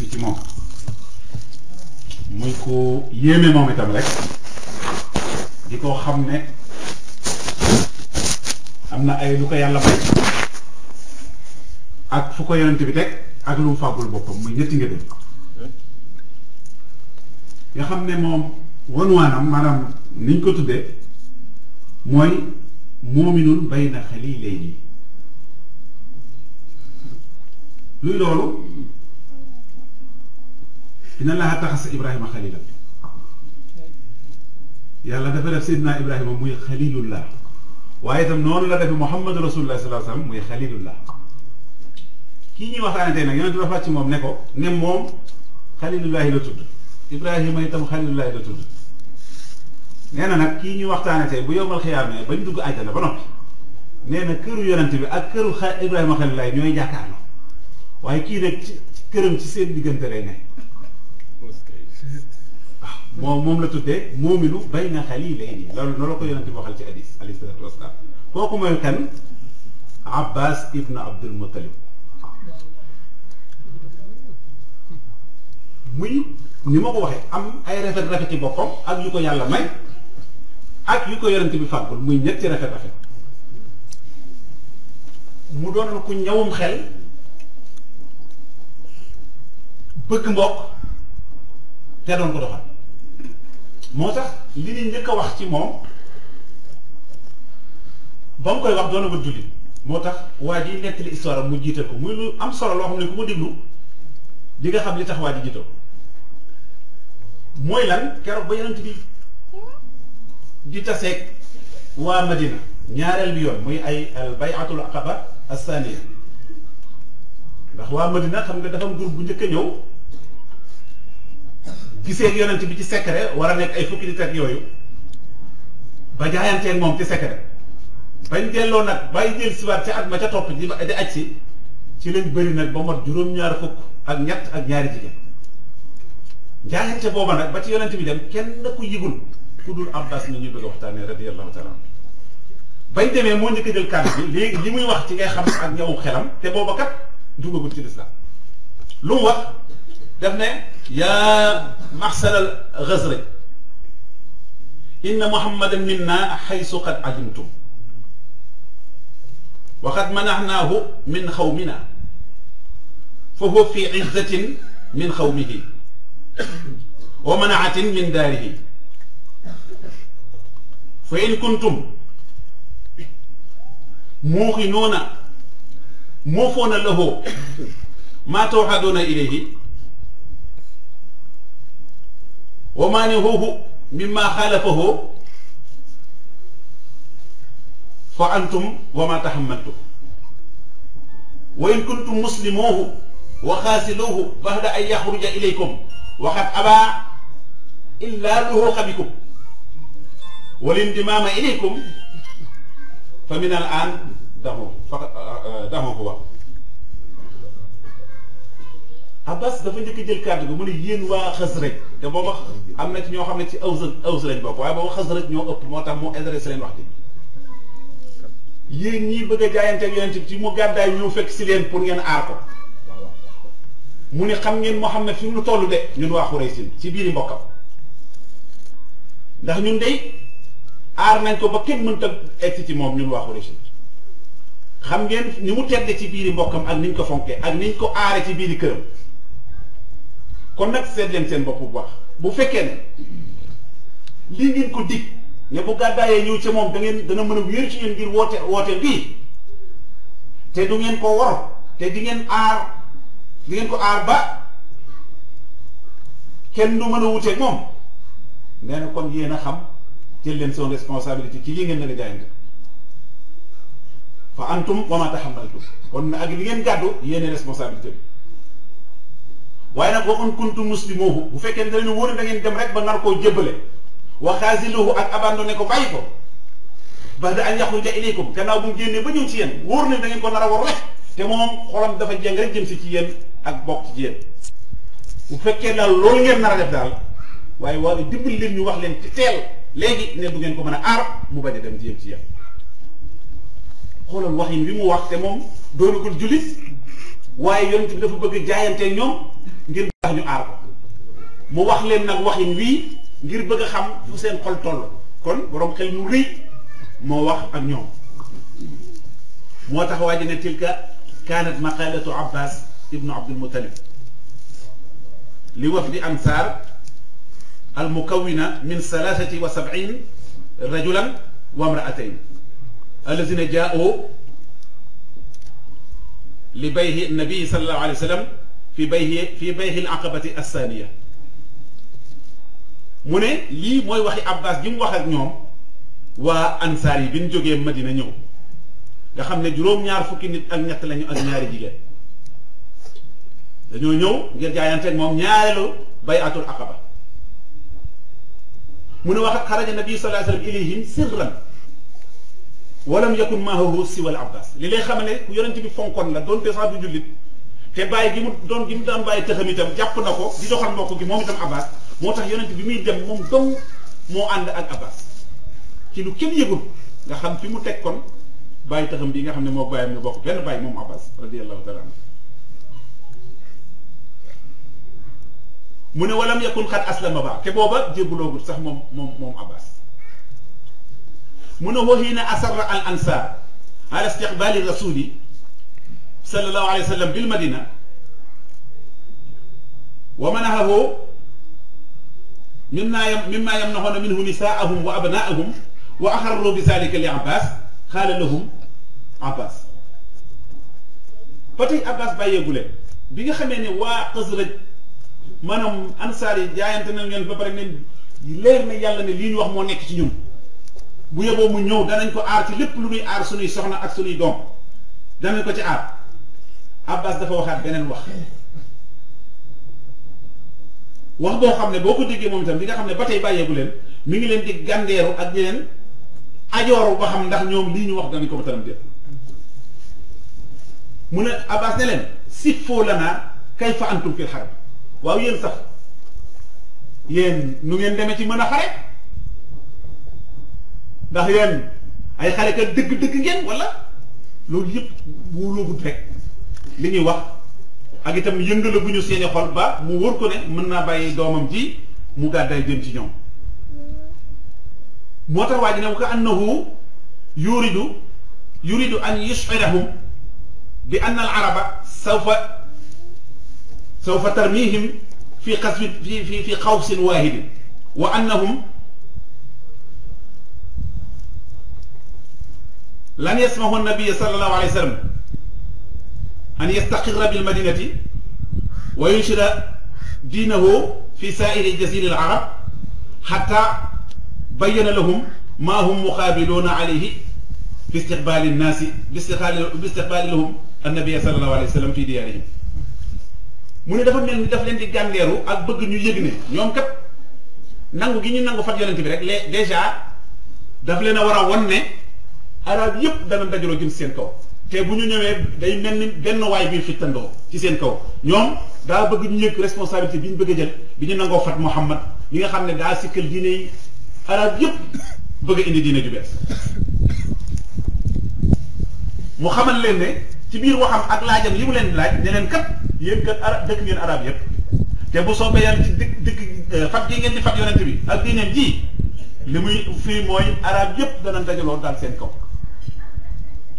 agsi ci moom muy ko yéeme moom itam rek di ko xam ne am na ay lu ko yàlla may ak fu ko yonent bi teg ak lu mu fàggul boppam muy ñetti ngëneel nga xam ne moom wanwaanam maanaam niñ ko tuddee mooy muuminun bayna xaliilayni luy loolu inna allaha taxasa ibrahima xalilan yàlla dafa def seydina ibrahima muy xalilullah waaye itam noonu la defe muhammadu rasulullah sallallahu alayhi wasallam muy xalilullah kii ñuy waxtaane tey nag yonent dafa ci moom ne ko ne moom xalilullahi la tudd ibrahima itam xalilullahi la tudd nee na nag kii ñuy waxtaane tey bu yowmal xiyaamee bañ dugg àjjana ba noppi nee na këru yonent bi ak këru ibrahima xalilullahi ñooy jàkkaarloo waaye kii nag ci këram ci seen diggante lay ne waaw moom la tuddee muuminu bayna xaliilayni loolu noonu la ko yonent bi waxal ci hadis alayhi salaatu wasalaam kooku mooy kan Abbas ibn Abdul Muttalib muy ni ma ko waxee am ay rafet-rafeti boppam ak yu ko yàlla may ak yu ko yonent bi fàggul muy ñetti rafet-rafet mu doon ku ñawum xel bëgg mbokk te doon ko doxal moo tax li ni njëkk a wax ci moom ba mu koy wax doon na wët jullit moo tax waa ji nettali histoire mu jiital ko muy lu am solo loo xam ne ku ma déglu di nga xam li tax waa ji jiital mooy lan keroog ba yonent bi di taseeg waa Madina ñaareel bi yoon muy ay al bayatul aqaba as-saniya ndax waa Madina xam nga dafa am groupe bu njëkk a ñëw gisee yonent bi ci secret war a nekk ay fukki nit ak yooyu ba jaayanteeg moom ci secret bañ delloo nag bàyyi jël siwaat ca at ma ca topp di aj si ci lañ bëri nag ba mot juróom-ñaar fukk ak ñett ak ñaari jigéen jaayante booba nag ba ci yonent bi dem kenn ku yëgul ku dul Abbas ni ñuy bëgg a waxtaanee radiyallahu taala bañ demee moo njëkk a jël kàddu bi léegi li muy wax ci ngay xam ak ñëwu xelam te booba kat dugagul ci lislaam lu mu wax def ne yaa maxsal al Xasraj inna muhammadan minna xaysu qad ajimtum wa qad manahnaahu min xawmina fa huwa fi izzatin min xawmihi wa manaatin min daarihi fa in kuntum muuqinuuna muufuuna lahu maa tawxaduuna ilayhi wa maanihuuhu mimma xaalafahu fa antum wa ma taxammaltum wa in kuntum muslimuuhu wa xaasiluuhu baxda an yaxruja ilaykum wa qad abaa illaa luhuuqa bikum wal indimaama ilaykum fa min al aan daxoo ko wax Abbas dafa njëkk jël kàddu gi mu ne yéen waa Xasraj te booba am na ci ñoo xam ne ci Aws lañ bokk waaye booba Xasraj ñoo ëpp moo tax mu adressé leen wax ji yéen ñii bëgg a jaayante ak yonent bi ci mu gàddaay ñëw fekk si leen pour ngeen aar ko mu ne xam ngeen Muhammad fi mu toll de ñun waa Xuraysin ci biiri mbokkam ndax ñun dey aar nañ ko ba kenn mënta egsi ci moom ñun waa Xuraysin xam ngeen ni mu tedd ci biiri mbokkam ak niñ ko fonkee ak niñ ko aare ci biiri këram kon nag seet leen seen bopp bu baax bu fekkee ne lii ngeen ko dig ne bu gàddaayee ñëw ca moom dana mën a wéer ci yéen ngir woote bii te du ngeen ko wor te di ngeen ko aar ba kenn du mën a wuteeg moom nee na kon yéen a xam jël leen seen responsabilité ci lii ngeen na nga jaayante fa antum wa ma taxammaltum kon ak li ngeen gàddu yéene responsabilité bi waaye nag wa in kuntum muslimuhu bu fekkee ne da leen wóor da ngeen dem rek ba nar koo jébbale wa xaasiluhu ak abandonné ko bàyyi ko ba da an yaxruja ilaykum gannaaw bu mu génnee ba ñëw ci yéen wóor ne da ngeen ko nar a war rek te moom xolam dafa jeng rek jëm si ci yéen ak bokk ci yéen bu fekkee daal loolu ngeen nar a def daal waaye waaye dimbali leen ñu wax leen ci teel léegi ne du ngeen ko mën a aar mu bañ a dem ci yéen xoolal waxin bi mu wax te moom doonagul jullit waaye yonent bi dafa bëgg jaayante ñoom ngir tax ñu aar ko mu wax leen nag waxin wii ngir bëgg a xam fu seen xol toll kon borom xel mu rëy moo wax ak ñoom moo tax waa ji ne tilka kaanat maqalatu Abbas ibnu Abdul Muttalib li wafdi ansaar al mukawina min 73 rajulan wa imra'atayn allazina jaa'u li bayhi nabi sallallahu alayhi wa sallam fi bayhi al aqabati as-saaniya mu ne lii mooy waxi Abbas ji mu wax ak ñoom waa ansaar yi bi ñu jógee Madina ñëw nga xam ne juróom-ñaar fukki nit ak ñett lañu ak ñaari jigéen dañoo ñëw ngir jaayanteeg moom ñaareelu bayatul aqaba mu ne wax xaraja nabi sallallahu alayhi wa sallam ilayhim sirran walam yakun maahu siwa al Abbas li lay xam ne ku yonent bi fonkoon la doonte sax du jullit te bàyyi gi mu daan bàyyi tëxam itam jàpp na ko di doxal mbokk gi moom itam Abbas moo tax yonent bi muy dem moom dong moo ànd ak Abbas ci lu kenn yëgul nga xam fi mu teg kon bàyyi taxam bi nga xam ne moo bàyyam ñu bokk benn bàyyi moom Abbas radiyallahu taala anhu mu ne walam yakun xat aslama ba te booba jébbuloogut sax moom Abbas mu ne wa hiina asarra al ansar ala istiqbali rasuli sallallahu alayhi wa sallam bil madina wa manahahu mimma yamnaxoona minhu nisaahum wa abnaahum wa axarru bi zalika li Abbas xaala lahum Abbas ba tey Abbas bàyyeegu leen bi nga xamee ne waa Xasraj maanaam ansaar yi jaayante nañ leen ba pare ne leer na yàlla ne lii ñu wax moo nekk ci ñun bu yeboo mu ñëw danañ ko aar ci lépp lu ñuy aar suñuy soxna ak suñuy doom danañ ko ci aar Abbas dafa waxaat beneen wax boo xam ne boo ko déggee moom itam di nga xam ne ba tey bàyyeegu leen mi ngi leen di gàndeeru ak di leen ajooru ba xam ndax ñoom lii ñu wax danañ ko ba taram déet mu ne Abbas ne leen siffoo lanaa kayfa antum fil harb waaw yéen sax yéen nu ngeen demee ci mën a xare ndax yéen ay xarekat dëgg-dëgg ngeen wala loolu yëpp wóoloogut rek li ñuy wax ak itam yëngala bu ñu seeni xol ba mu wóor ko ne mën naa bàyyi doomam ji mu gàddaay jëm ci ñoom moo tax waa ji ne ko annahu yuridu an yushirahum bi anna al araba sawfa tarmihim fi xawsin waahidin wa annahum lan yasmahu an-nabiy sallallahu alayhi wa sallam an yastaqirra bil madinati wa yunshira diinahu fi saa'iri jaziri al arab hatta bayyana lahum ma hum muqaabiluuna alayhi fi istiqbaali nnaasi bi istiqbaali lahum annabiy sallallahu alayhi wa sallam fi diyaarihim mu ne dafa mel ni daf leen di gàndeeru ak bëgg ñu yëg ne ñoom kat nangu gi ñu nangu fat yonent bi rek déjà daf leen a war a won ne arab yëpp dana dajaloo jëm seen kaw te bu ñu ñëwee day mel ni benn waay bi fittandoo ci seen kaw ñoom daa bëgg ñu yëg responsabilité bi ñu bëgg a jël bi ñu nangoo fat Muhammad yi nga xam ne daa sikkal diine yi arab yëpp bëgg a indi diine ju bees mu xamal leen ne ci biir waxam ak laajam yi mu leen laaj ne leen kat yéen kat arab dëkk ngeen arab yëpp te bu soobee yàlla ci dëkk fat gi ngeen di fat yonent bi ak diineem ji li muy fii mooy arab yëpp dana dajaloo daal seen kaw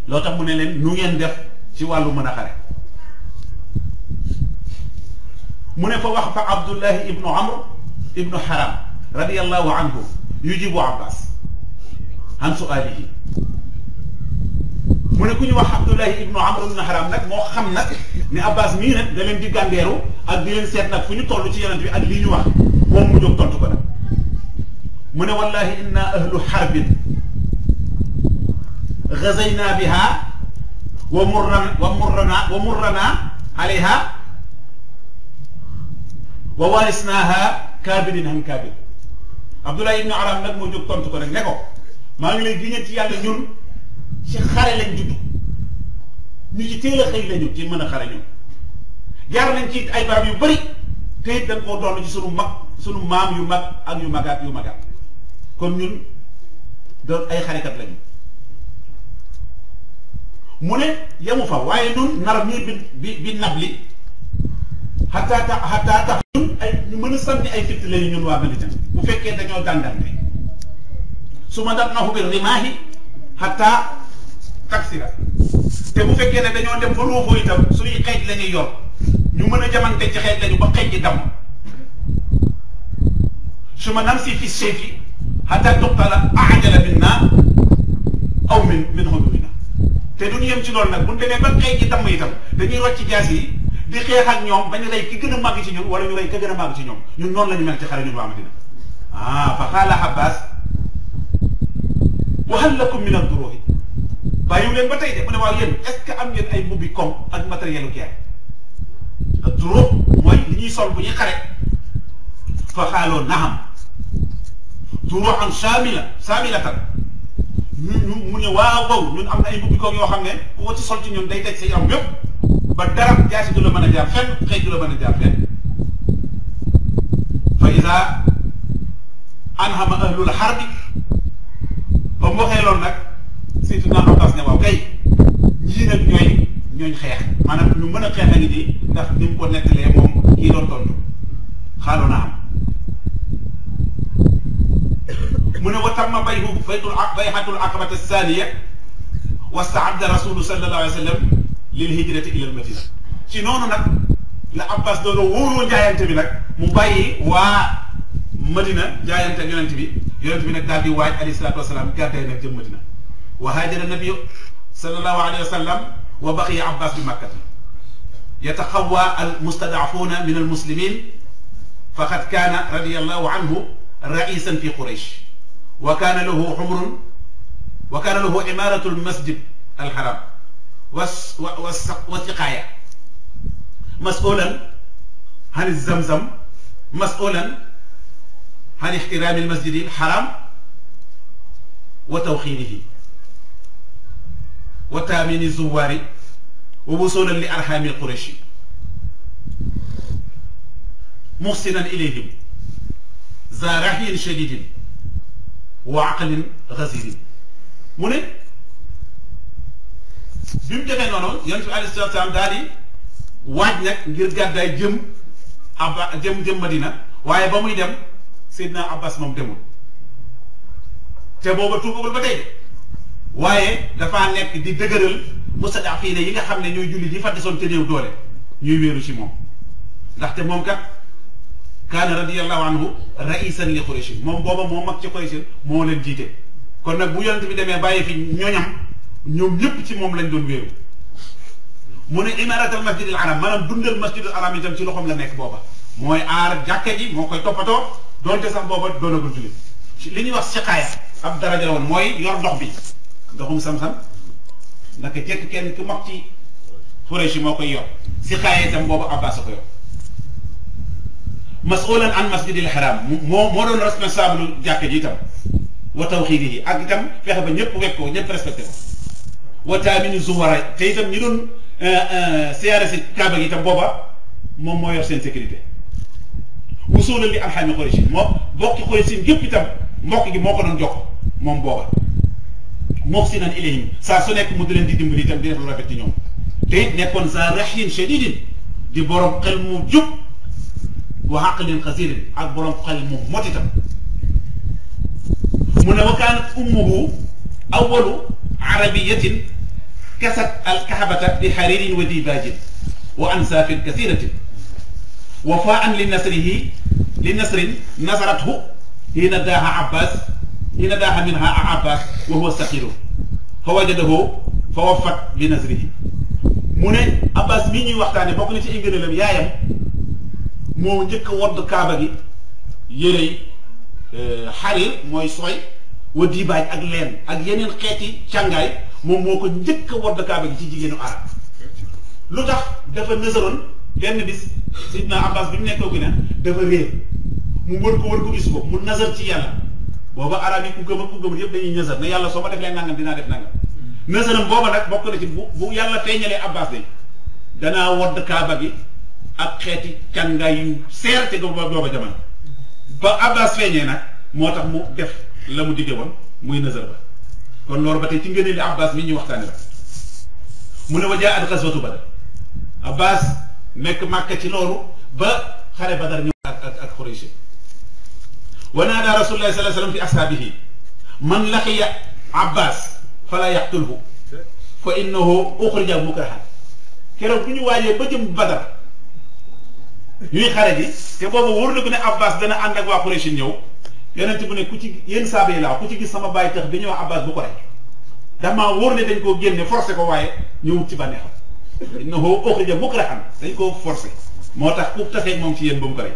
loo tax mu ne leen nu ngeen def ci wàllu mën a xare mu ne fa wax fa Abdullahi ibnu Amr ibnu Haram radiyallahu anhu yujibu Abbas an su'alihi mu ne ku ñu wax Abdullahi ibnu Amr ibnu Haram nag moo xam nag ne Abbas mii nag da leen di gàndeeru ak di leen seet nag fu ñu toll ci yonent bi ak lii ñu wax moom mu jóg tontu ko nag mu ne wallahi inna ahlu xarbin gazayna biha wa murrana alayha wa warisnaha kaabilin an kaabil Abdullah ibnu Aram nag moo jóg tontu ko nag ne ko maa ngi lay giñe ci yàlla ñun ci xare lañ judd ñu ci teel a xëy lañu ci mën a xare ñun jaar nañ ci ay barab yu bari te it dañ koo doon ci sunu maam yu mag ak yu magaat kon ñun doon ay xarekat lañu mu ne yemu fa waaye nun nar mii bi nabli xataa tax ñun ay ñu mën a sànni ay fitt lañu ñun waa Madina bu fekkee dañoo dàndante su ma daf na xubir rimaahi xataa taksira te bu fekkee ne dañoo dem ba ruuxu itam suñuy xeej la ñuy yor ñu mën a jamante ci xeej lañu ba xeej ji damm su ma nam si fi seefi xataa tuqtala ajala minna aw min xudurina te duñu yem ci loolu nag bu ñu demee ba xeej ji damm itam dañuy rocc jaas yi di xeex ak ñoom bañ rey ki gën a màgg ci ñun wala ñu rey ka gën a màgg ci ñoom ñun noonu la ñu mel ci xare ñun waa Madina fa qaala Abbas wa hal lakum min ad-duruhi bàyyiwu leen ba tey de mu ne waaw yéen est ce que am ngeen ay mbubbi koom ak matériel u guerre ad-duruh mooy li ñuy sol bu ñuy xare fa xaaloo naam duruhan saamilatan mu ne waaw ñun am na ay mbubbi koom yoo xam ne ku ko ci sol ci ñun day daj sa yaram yëpp ba dara jaasi du la mën a jaar fenn xëy du la mën a jaar fenn fa ida anhama ahlul harbi ba mu waxee loolu nag Seydina Abbas ne waaw kay ñii nag ñooñ xeex maanaam ñu mën a xeex a ngi nii ndax ni mu ko nettalee moom kii doon tontu xaaloo na am mu ne wa tamma bay'atul aqabati thaniya wastaadda rasulu sallallahu alayhi wa sallam lil hijrati ila al madina ci noonu nag la Abbas doon wóoroo jaayante bi nag mu bàyyi waa Madina jaayante ak yonent bi nag daal di waaj alayhi salaatu wasalaam gàddaay nag jëm Madina wa haajara nabiyu sallallahu alayhi wa sallam wa baqiya Abbas bi makkata yataxawwa al mustadaafuuna min al muslimin faqad kaana radiyallahu anhu raisan fi Quraysh wa kaana lahu xumrun wa kaana lahu imaratu al masjid al haram وسقايا مسؤولا عن الزمزم مسؤولا عن احترام المسجد الحرام وتوخيره وتامين الزوار ووصولا لأرحام القريش محسنا إليهم ذا رحي شديد وعقل غزير من bi mu defee noonu yonent bi alayhi salaatu salaam daal di waaj nag ngir gàddaay jëm Madina waaye ba muy dem Seydina Abbas moom demul te booba tuubagul ba tey de waaye dafaa nekk di dëgëral mustadaafiina yi nga xam ne ñooy jullit yi fa desoon te néew doole ñuy wéeru ci moom ndaxte moom kat kaana radiyallahu anhu raisan li Quraysh moom booba moo mag ci Quraysh moo leen jiite kon nag bu yonent bi demee bàyyi fi ñoñam ñoom ñëpp ci moom lañ doon wéeru mu ne imaratal masjidil haram maanaam dundal masjidil haram itam ci loxoom la nekk booba mooy aar jàkka ji moo koy toppatoo doonte sax booba doonagul jullit li ñuy wax siqaaya ab daraja la woon mooy yor ndox bi ndoxum sam-sam naka jekk kenn ku mag ci Quraysh moo koy yor siqaaya itam boobu Abbas a ko yor masulan an masjidil haram moo doon responsable jàkka ji itam wa tawxiidihi ak itam fexe ba ñëpp wekk ko ñëpp respecté ko wa taamini zuwara te itam ñi doon siyaare si Kaaba gi itam booba moom moo yor seen sécurité wusulan li arxaami Quraysh moo bokki Quraysh yëpp itam mbokk gi moo ko doon jox moom booba muhsinan ilayhim saa su nekk mu di leen di dimbali itam di def lu rafet ci ñoom te it nekkoon za rahyin shadidin di borom xel mu jub wa aqlin xasirin ak borom xel mu mot itam mu ne wa kaanat ummuhu awwalu arabiyatin kasat alkaabata bi xaririn wa dibaajin wa ansaafin kasiratin wafaan li nasrin nasarathu hiina daaha minha Abbas wa huwa saqiru fa wajadahu fa waffat bi nasrihi mu ne Abbas mii ñuy waxtaane bokk na ci ay ngëneelam yaayam moo njëkk a wodd kaaba gi yérey xarir mooy sooy wa dibaaj ak leen ak yeneen xeeti càngaay moom moo ko njëkk a wodd kaaba gi ci jigéenu arab lu tax dafa nësaroon benn bis Sidna Abbas bi mu nekkoo gi ne dafa réer mu wër ko gis ko mu nasar ci yàlla booba arab yi ku gëm ak ku gëmul yëpp dañuy nësar ne yàlla soo ma def leen nangam dinaa def nangam nësaram booba nag bokk na ci bu yàlla feeñalee Abbas de danaa wodd kaaba gi ak xeeti càngaay yu seer te booba jamono ba Abbas feeñee nag moo tax mu def la mu digge woon muy nësar ba kon loolu ba tey ci ngëneel li Abbas mi ñuy waxtaane la mu ne wa jaa'at ghazwatu Badr Abbas nekk Màkka ci loolu ba xare Badar ñëw ak Quraysh wa naada Rasulullah sallallahu alayhi wa sallam fi ashaabihi man laqiya Abbas fala yaqtulhu fa innahu ukhrija mukrahan keroog bu ñu waajee ba jëm Badar ñuy xare ji te boobu wóor na ko ne Abbas dana ànd ak waa Quraysh ñëw yonent bu ne ku ci yéen saaba yi laa ku ci gis sama bàyyi tax bi ñuy wax Abbas bu ko rey dama wóor ne dañ koo génne forcé ko waaye ñëwut ci bànneexam innahu ukhrija mukrahan dañ koo forcé moo tax ku taseeg moom ci yéen ba mu ko rey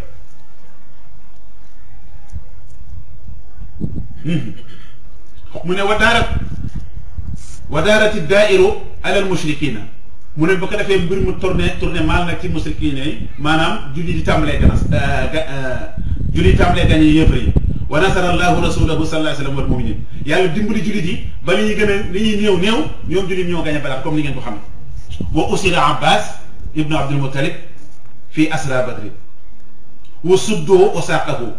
mu ne wa daarati daairu ala al mushrikina mu ne bu ko defee mbir mu tourné maal nag ci musrikiina yi maanaam julli di tàmbalee julli di tàmbalee gañe yéefar yi wa nasara allahu rasulahu sallallahu alayhi wa sallam wal muminin yàlla dimbali jullit yi ba li ñuy gën a li ñuy néew ñoom jullit ñoo gañe Badar comme ni ngeen ko xam wa usira Abbas ibnu Abdul Muttalib fi asra badrin wa suddoo wa saaqahu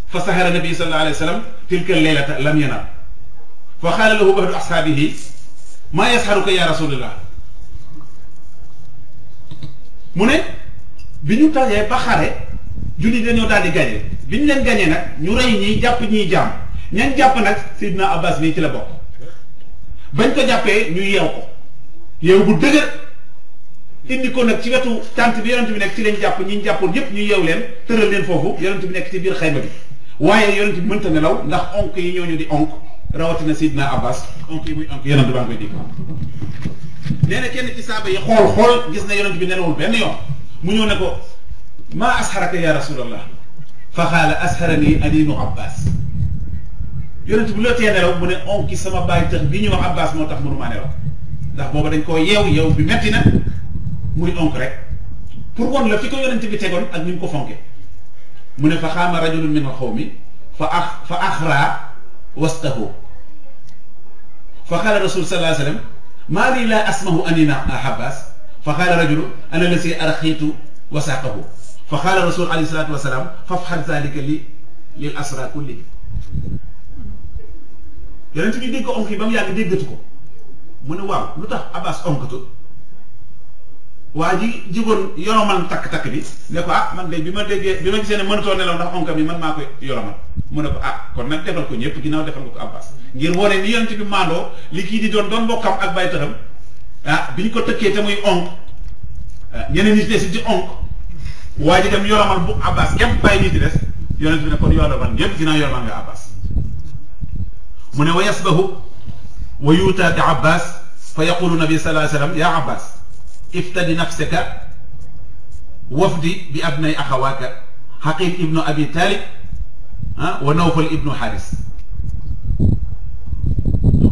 fa sahara nabi sallallahu alayhi wa sallam tilka leylata lam yanam fa qaala lahu ba'du ashaabihi maa yasharuka ya rasulillah mu ne bi ñu tajee ba xare jullit dañoo daal di gañe bi ñu leen gañee nag ñu rey ñii jàpp ñii jaam ñan jàpp nag Seydina Abbas mii ci la bokk bañ ko jàppee ñu yeew ko yeew bu dëgër indi ko nag ci wetu tànt bi yonent bi nekk ci lañ jàpp ñi jàppoon yépp ñu yeew leen tëral leen foofu yonent bi nekk ci biir xayma bi waaye yonent bi mënta nelaw ndax onk yi ñooñu di onk rawatina Seydina Abbas onk yi muy onk yonent bi baa ngi koy dégg nee na kenn ci saaba yi xool gis na yonent bi nelawul benn yoon mu ñëw ne ko maa asharaka ya rasulallah fa xaala asharani aninu Abbas yonent bi loo tee nelaw mu ne onki sama bàyyi tax bi ñuy wax Abbas moo tax mënumaa nelaw ndax booba dañ koo yeew bi metti na muy onk rek pour won la fi ko yonent bi tegoon ak ni mu ko fonke mu ne fa xaama rajulun min al xawmi fa axra wastahu fa xaala rasul sallallahu alayhi wa sallam maa lii laa asmahu anina Abbas fa xaala rajulu ana lasi arxiitu wasaaqahu fa xaala rasul alayhi salaatu wasalaam fafxal zalika lil asra kulli yonent bi dégg ko onk yi ba mu yàgg déggatu ko mu ne waaw lu tax Abbas onkatu waa ji jigoon yoromal takk-takk bi ne ko ah man de bi ma gisee ne mënatoo nelaw ndax onka bi man maa ko yoromal mu ne ko ah kon nag defal ko ñëpp ginnaaw defal nga ko Abbas ngir wone ni yonent bi maandoo li kii di doon mbokkam ak bay taxam ah bi ñu ko tëkkee te muy onk ñeneen nit des di onk waa ji dem yoromal bu Abbas képp bàyyi nit di des yonent bi ne kon yoromal ñëpp ginnaaw yoromal nga Abbas mu ne wa yasbahu wa yuutaa bi Abbas fa yaqulu nabi sallallahu alayhi wa sallam ya Abbas iftadi nafsaka wafdi bi abnay axawaaka Xaqil ibnu Abi Talib wa Nawfal ibnu Xaaris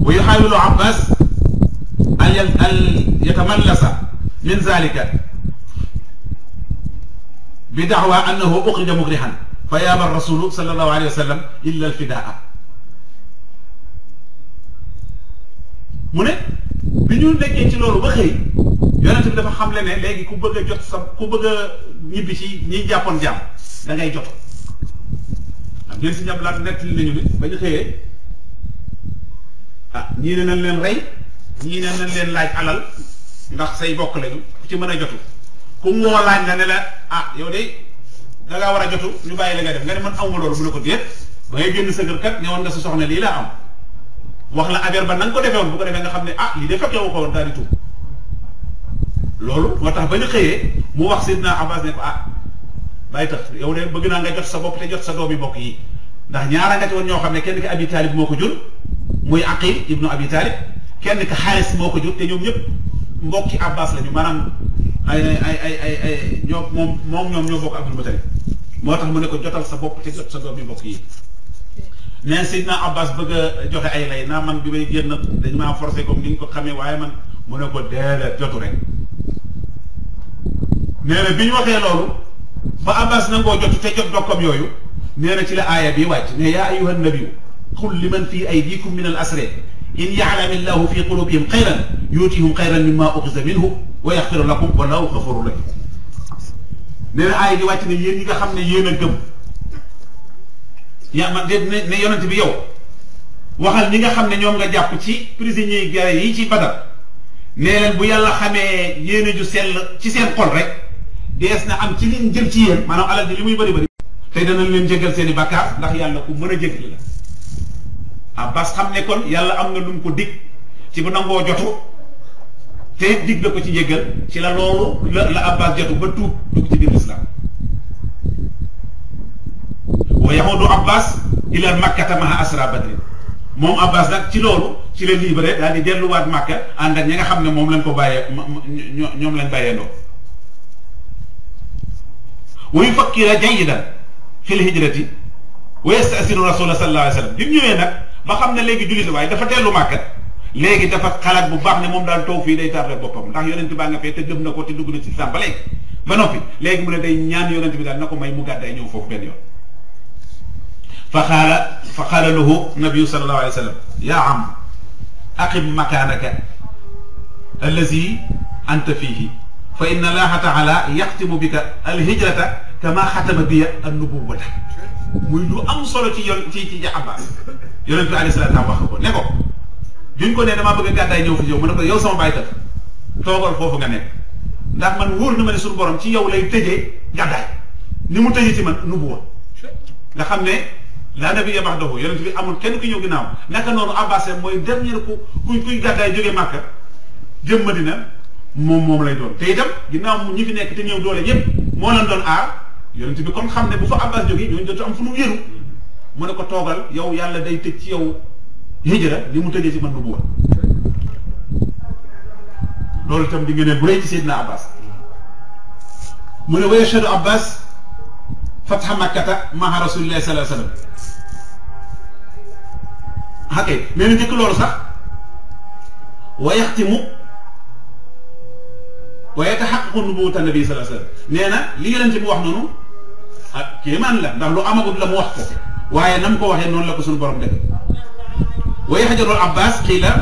wa yuxaawilu Abbas an yatamallasa min zalika bi da'wa annahu uxrija mukrihan fa yaaba rasulu sallallahu alayhi wa sallam illa alfidaa mu ne bi ñu nekkee ci loolu ba xëy yonent bi dafa xamle ne léegi ku bëgg a jot ku bëgg a ñibbi ci ñiy jàppoon jàmm da ngay jot am ngeen si ñablaat nettali nañu ni ba ñu xëyee ah ñii ne nañ leen rey ñii ne nañ leen laaj alal ndax say bokk lañu ku ci mën a jotu ku moo laaj la ne la ah yow de da ngaa war a jotu ñu bàyyi la nga def nga ne man awma loolu mu ne ko déet ba ngay génn sa kër kat ñëwoon nga sa soxna lii laa am wax la affaire ba na nga ko defee woon bu ko defee nga xam ne ah lii de fekkee wu ko woon daal di tuub loolu moo tax ba ñu xëyee mu wax Seydina Abbas ne ko ah bàyyi tax yow de bëgg naa nga jot sa bopp te jot sa doomi bokk yi ndax ñaara nga ci woon ñoo xam ne kenn ki Abi Talib moo ko jur muy Aqil ibnu Abi Talib kenn ki Xaaris moo ko jur te ñoom ñëpp mbokki Abbas lañu maanaam ay ñoo ñoom ñoo bokk Abdul Mutalib moo tax mu ne ko jotal sa bopp te jot sa doomi mbokk yi neen Seydina Abbas bëgg a joxe ay lay naa man bi may génn dañ maa forcé comme ni nga ko xamee waaye man mu ne ko déedéet jotu rek nee na bi ñu waxee loolu ba Abbas nangoo jotu te jot bokkam yooyu nee na ci la aaya bi wàcc ne yaa ayyuha nabiyu qul liman fi aydikum min al asri in ya'lam illahu fi qulubihim xayran yuutihum xayran mimma uxiza minhu wa yaxfiru lakum wallahu xafurun rahim nee na aaya bi wàcc ne yéen ñi nga xam ne yéen a gëm yaa man de ne yonent bi yow waxal ñi nga xam ne ñoom nga jàpp ci prisonniers guerre yi ci Badar nee leen bu yàlla xamee yéene ju sell ci seen xol rek dees na am ci liñ jël ci yéen maanaam alal ji li muy bëri bëri tey danañ leen jéggal seen i bàkkaar ndax yàlla ku mën a jéggal la Abbas xam ne kon yàlla am na lu mu ko dig ci bu nangoo jotu te dig la ko ci njéggal ci la loolu la Abbas jotu ba tuub dugg ci biir islam wa yahudu Abbas ila makkata maha asra badri moom Abbas nag ci loolu ci la libéré daal di delluwaat Makka ànd ak ñi nga xam ne moom lañ ko bàyyee ñoom lañ bàyyeendoo wa yufakkira jayidan fil hijrati wa yastasiru rasula sallallahu alayhi wa sallam bi mu ñëwee nag ba xam ne léegi jullit la waaye dafa dellu Makka léegi dafa xalaat bu baax ne moom daal toog fii day tardé boppam ndax yonent baa nga fee te gëm na ko te dugg na ci islam ba léegi ba noppi léegi mu ne day ñaan yonent bi daal na ko may mu gàddaay ñëw foofu benn yoon fa qaala lahu nabiyu sallallahu alayhi wa sallam yaa am aqim makaanaka allazi anta fiihi fa inna allaha taala yaxtimu bika alhijrata kama xatama biya annubuwata muy lu am solo ci yoon ci Abbas yonent bi alayhi salaam wax ko ne ko bi ñu ko ne damaa bëgg a gàddaay ñëw fi yow mu ne ko yow sama bàyyi taf toogal foofu nga nekk ndax man wóor na ma ne suñu borom ci yow lay tëjee gàddaay ni mu tëjee ci man nubuwa nga xam ne laa nabiyya ba'dahu yonent bi amul kenn ku ñëw ginnaaw naka noonu Abbas mooy dernier kuy gàddaay jógee Màkka jëm Madina moom lay doon te itam ginnaaw ñi fi nekk te ñëw doole ñëpp moo leen doon aar yonent bi comme xam ne bu fa Abbas jógee ñooñu dootu am fu nu wéeru mu ne ko toogal yow yàlla day tëj ci yow hijra li mu tëjee ci man nubuwa loolu itam di ngeen bu rëy ci Seydina Abbas mu ne wa yashhadu Abbas fatha makkata ma'a rasulillahi sallallahu alayhi wa sallam ok nee na njëkk loolu sax wa yaxtimu wa yatahaqqaqu nubuwwata nabi sallallahu alayhi wa sallam nee na li yonent bi wax noonu ak kéemaan la ndax lu amagut la mu wax ko waaye nam ko waxee noonu la ko suñu borom def wa yahjaru Abbas qiila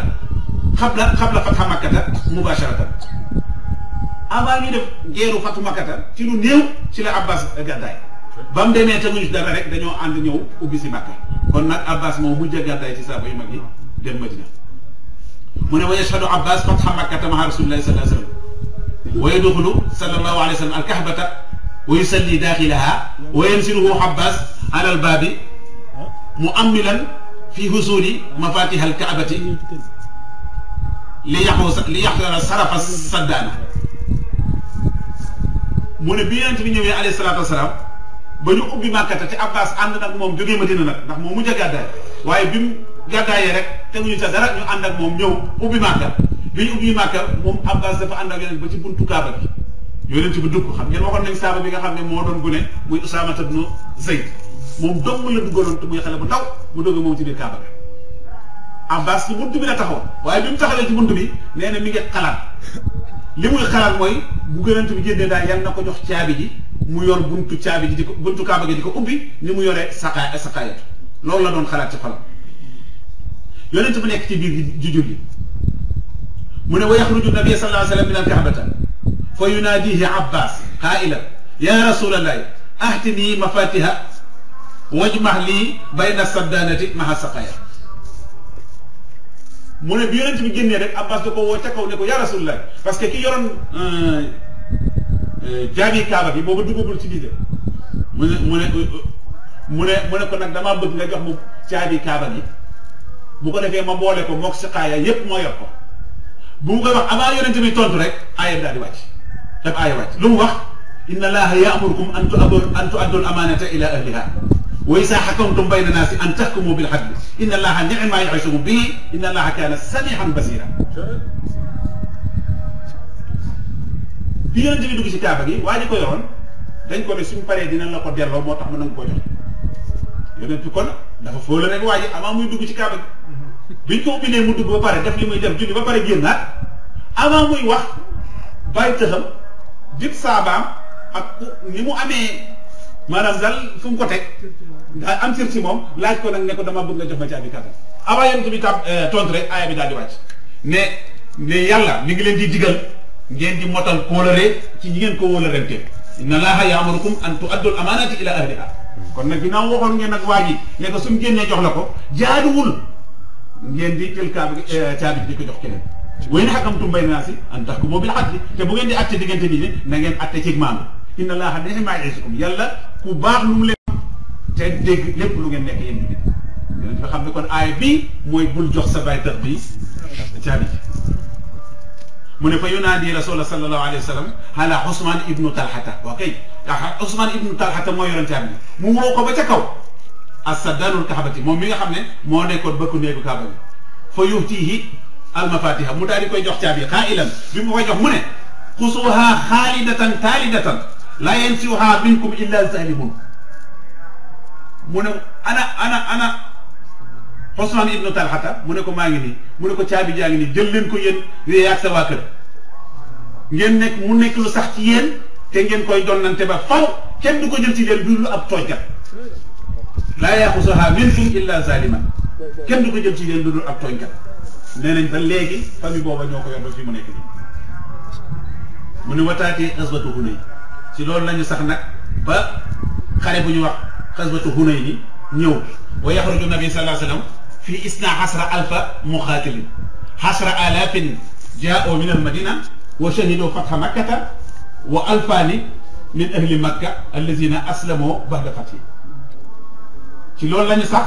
qabla fatha makkata mubasharatan avant ñu def geeru fatu makkata ci lu néew ci la Abbas gàddaay ba mu demee te muñu dara rek dañoo ànd ñëw ubbi si Makka kon nag Abbas moo mujj a gàddaay ci saaba yu mag yi dem Madina mu ne wa yashhadu Abbas fatha makkata ma'a rasulillahi sallallahu alayhi wa sallam wa yadxulu sallallahu alayhi wa sallam al-kahbata wa yusalli daaxilaha wa yanziluhu Abbas ala al-baabi mu'ammilan fi husuli mafatiha al-ka'bati li yaxdara sarafa saddaana mu ne bi yonent bi ñëwee alayhi salaatu wasalaam ba ñu ubbi Màkkata te Abbas ànd nag moom jógee Madina nag ndax moom mujj a gàddaay waaye bi mu gàddaayee rek teguñu ca dara ñu ànd ak moom ñëw ubbi Màkka bi ñu ubbi Màkka moom Abbas dafa ànd ak yonent ba ci buntu Kaaba gi yonent bi dugg xam ngeen waxoon nañ saaba bi nga xam ne moo doon gune muy Usaama ibn Zayd moom dong la duggaloon te muy xale bu ndaw mu dugg moom ci biir Kaaba gi Abbas ci buntu bi la taxawoon waaye bi mu taxawee ci buntu bi nee na mi ngi xalaat li muy xalaat mooy bu yonent bi génnee daal yal na ko jox caabi ji mu yor buntu caabi ji di ko buntu Kaaba gi di ko ubbi ni mu yoree saqaayatu loolu la doon xalaat ci xolam yonent bi nekk ci biir ji julli mu ne wa yaxruju nabi sallallahu alayhi wa sallam min al-Kaabata fa yunaadihi Abbas qaa'ilan ya rasulallahi ahtini mafatiha wajmah lii bayna saddaanati maha saqaaya mu ne bi yonent bi génnee rek Abbas da ko woo ca kaw ne ko ya rasulallahi parce que ki yoroon jaabi Kaaba bi boobu duggagul ci biir mu ne ko nag damaa bëgg nga jox mu caabi Kaaba gi bu ko defee ma boole ko mook saqaaya yépp moo yor ko bu mu koy wax avant yonent bi tontu rek aaya daal di wàcc daf aaya wàcc lu mu wax inna allaha ya'murukum an tu'addu al-amanata ila ahliha wa idha hakamtum bayna an-nasi an tahkumu bil 'adli inna allaha ni'ma ya'izukum bihi inna allaha kana sami'an basira bi yonent bi dugg ci Kaaba gi waa ji ko yoroon dañ ko ne suñ paree dina la ko delloo moo tax mën na ko joxe yonent bi kon dafa fóole rek waa ji avant muy dugg ci Kaaba gi biñ ko ubbilee mu dugg ba pare def li muy def julli ba pare génnaat avant muy wax bàyyi tëxam jib saabaam ak ni mu amee maanaam daal fu mu ko teg daa am sir ci moom laaj ko nag ne ko dama bëgg nga jox ma caabi Kaaba avant yonent bi tontu rek aaya bi daal di wàcc ne yàlla mi ngi leen di digal ngeen di motal kóolare ci ñi ngeen ko wóolarante inna allaha ya'murukum an tu'addu al-amanati ila ahliha kon nag ginnaaw waxoon ngeen nag waa ji ne ko suñ génnee jox la ko jaaduwul ngeen di jël caabi di ko jox keneen wa in hakamtum bayna naasi an tahkumu bil adli te bu ngeen di atte diggante nit ñi na ngeen atte ci maandu inna allaha ni'ma ya'izukum yàlla ku baax lu mu leen te dégg lépp lu ngeen nekk yéen jullit ngeen fa xam ne kon aaya bi mooy bul jox sa bay tax bi caabi ji mu ne fa yunaadi rasul sallallahu alayhi wa sallam ala Ousmane ibnu Talhata waaw kay Ousmane ibnu Talhata moo yoroon caabi bi mu woo ko ba ca kaw as-saddaanul kaabati moom mi nga xam ne moo nekkoon bëkku néegu kaaba bi fa yuhtihi al-mafatiha mu daal di koy jox caabi qaa'ilan bi mu koy jox mu ne xusuha xaalidatan taalidatan la yansiuha minkum illa zalimun mu ne ana Ousmane ibnu Talhata mu ne ko maa ngi nii mu ne ko caabi jaa ngi nii jël leen ko yéen yéen ak sa waa kër ngeen nekk mu nekk lu sax ci yéen te ngeen koy donnante ba faw kenn du ko jël ci leen du lu ab tooñkat laa yaxusuha minkum illa zaliman kenn du ko jël ci leen du ab tooñkat nee nañ ba léegi famille booba ñoo ko yor ba fi mu nekk nii mu ne wataati xaswatu Hunayn ci loolu lañu sax nag ba xare bu ñu wax xaswatu Hunayn ni ñëw wa yaxruju nabi sallallahu alayhi wa sallam fi isna asra alfa muqaatilin asra alafin jaa'u min almadina wa shahidu fatha makkata wa alfaani min ahli makka allazina aslamu ba'da fathi ci loolu lañu sax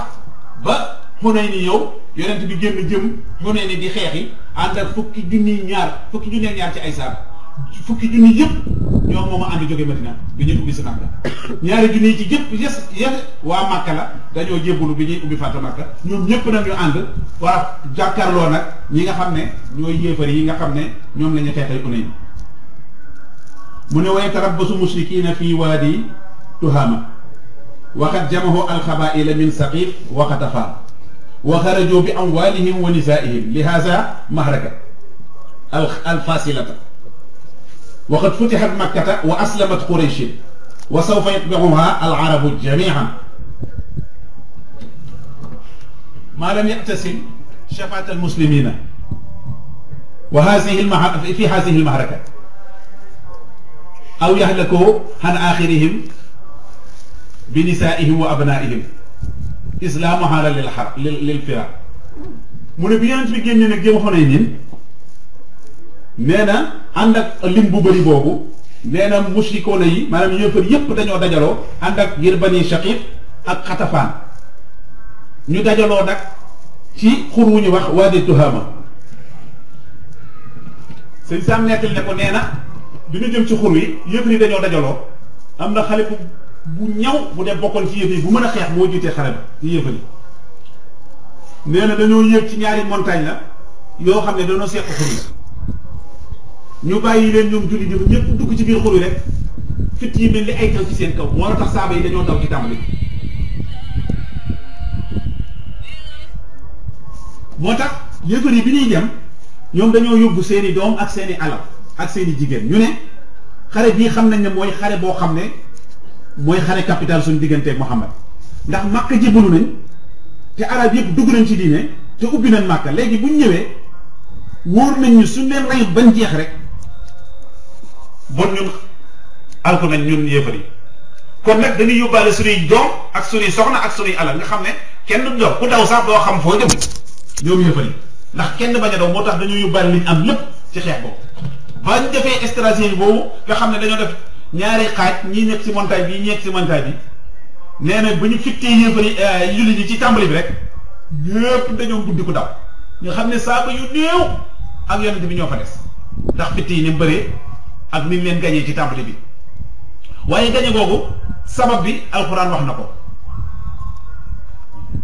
ba Hunayn ni ñëw yonent bi génn jëm Hunayn ni di xeexi ànd ak fukki junni ñaar ci ay saaba fukki junni yëpp ñoom moom a ànd jóge Madina bi ñuy ubbi si Makka ñaari junni ci yëpp yes waa Makka la dañoo jébbalu bi ñuy ubbi fàtte Makka ñoom ñëpp nag ñu ànd waa jàkkaarloo nag ñi nga xam ne ñooy yéefar yi nga xam ne ñoom la ñu xeexay Hunayn mu ne wa yatarabbasu mushrikiina fii waadi Tuhaama wa qad jamahu alxabaa'ila min Saqiif wa Xatafaan wa xaraju bi amwaalihim wa nisaa'ihim li haazaa mahraka alfaasilata وقد فتحت مكة وأسلمت قريش وسوف يتبعها العرب جميعا ما لم يأتسم شفاة المسلمين في هذه المعركة أو يهلكوا عن آخرهم بنسائهم وأبنائهم إسلامها للفرار من بيان في جنة جم حنين nee na ànd ak lim bu bëri boobu nee na mushrikoona yi maanaam yéefar yépp dañoo dajaloo ànd ak ngir Bani Shaqiq ak Xatafaan ñu dajaloo nag ci xur wu ñu wax Waadi Tuhaama sëñ Sam nettali ne ko nee na bi ñu jëm ci xur wi yéefar yi dañoo dajaloo am na xale bu ñaw bu dem bokkoon ci yéefar yi bu mën a xeex moo jiitee xare bi ci yéefar yi nee na dañoo yéeg ci ñaari montagne la yoo xam ne dañoo seq xur wi ñu bàyyi leen ñoom julli ñoom ñëpp dugg ci biir xur wi rek fit yi mel ni ay taw ci seen kaw moo tax saaba yi dañoo daw ci tàmbali moo tax yëfër yi bi ñuy dem ñoom dañoo yóbbu seeni doom ak seeni alal ak seeni jigéen ñu ne xare bii xam nañ ne mooy xare boo xam ne mooy xare capital suñu digganteeg Muhammad ndax Makka jébbalu nañ te arab yëpp dugg nañ ci diine te ubbi nañ Makka léegi bu ñu ñëwee wóor nañ ñu suñ leen rayut bañ jeex rek bon ñun alko nañ ñun yéefar yi kon nag dañuy yóbbaale suñuy doom ak suñuy soxna ak suñuy alal nga xam ne kenn du daw ku daw sax doo xam foo jëm ñoom yéefar yi ndax kenn bañ a daw moo tax dañuy yóbbaale liñ am lépp ci xeex boobu bañ defee stratégie boobu nga xam ne dañoo def ñaari xaaj ñii nekk ci montagne bi ñii nekk ci montagne bi nee na ba ñu fittee yéefar yi jullit yi ci tàmbali bi rek ñëpp dañoo guddi ku daw ñu xam ne saaba yu néew ak yonent bi ñoo fa des ndax fitt yi ni mu bëree ak ni mu leen gañee ci tàmbali bi waaye gañe googu sabab bi alquran wax na ko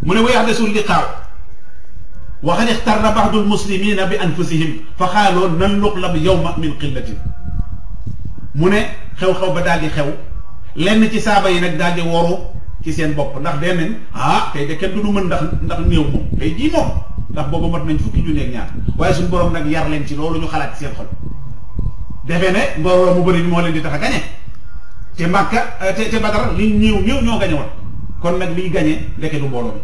mu ne wa yaxdesul liqaaw wa qad ixtarra ba'du almuslimina bi anfusihim fa xaaloo nan nuqlab yawma min qillatin mu ne xew-xew ba daal di xew lenn ci saaba yi nag daal di woru ci seen bopp ndax dee nañ tey de kenn du nu mën ndax néew moom tey jii moom ndax boobu mat nañ fukki junni ak ñaar waaye suñu borom nag yar leen ci loolu ñu xalaat ci seen xol defee ne mbooloo mu bëri moo leen di tax a gañe te Makka te Badar li ñëw ñoo gañe woon kon nag liy gañe ndeke du mbooloo mi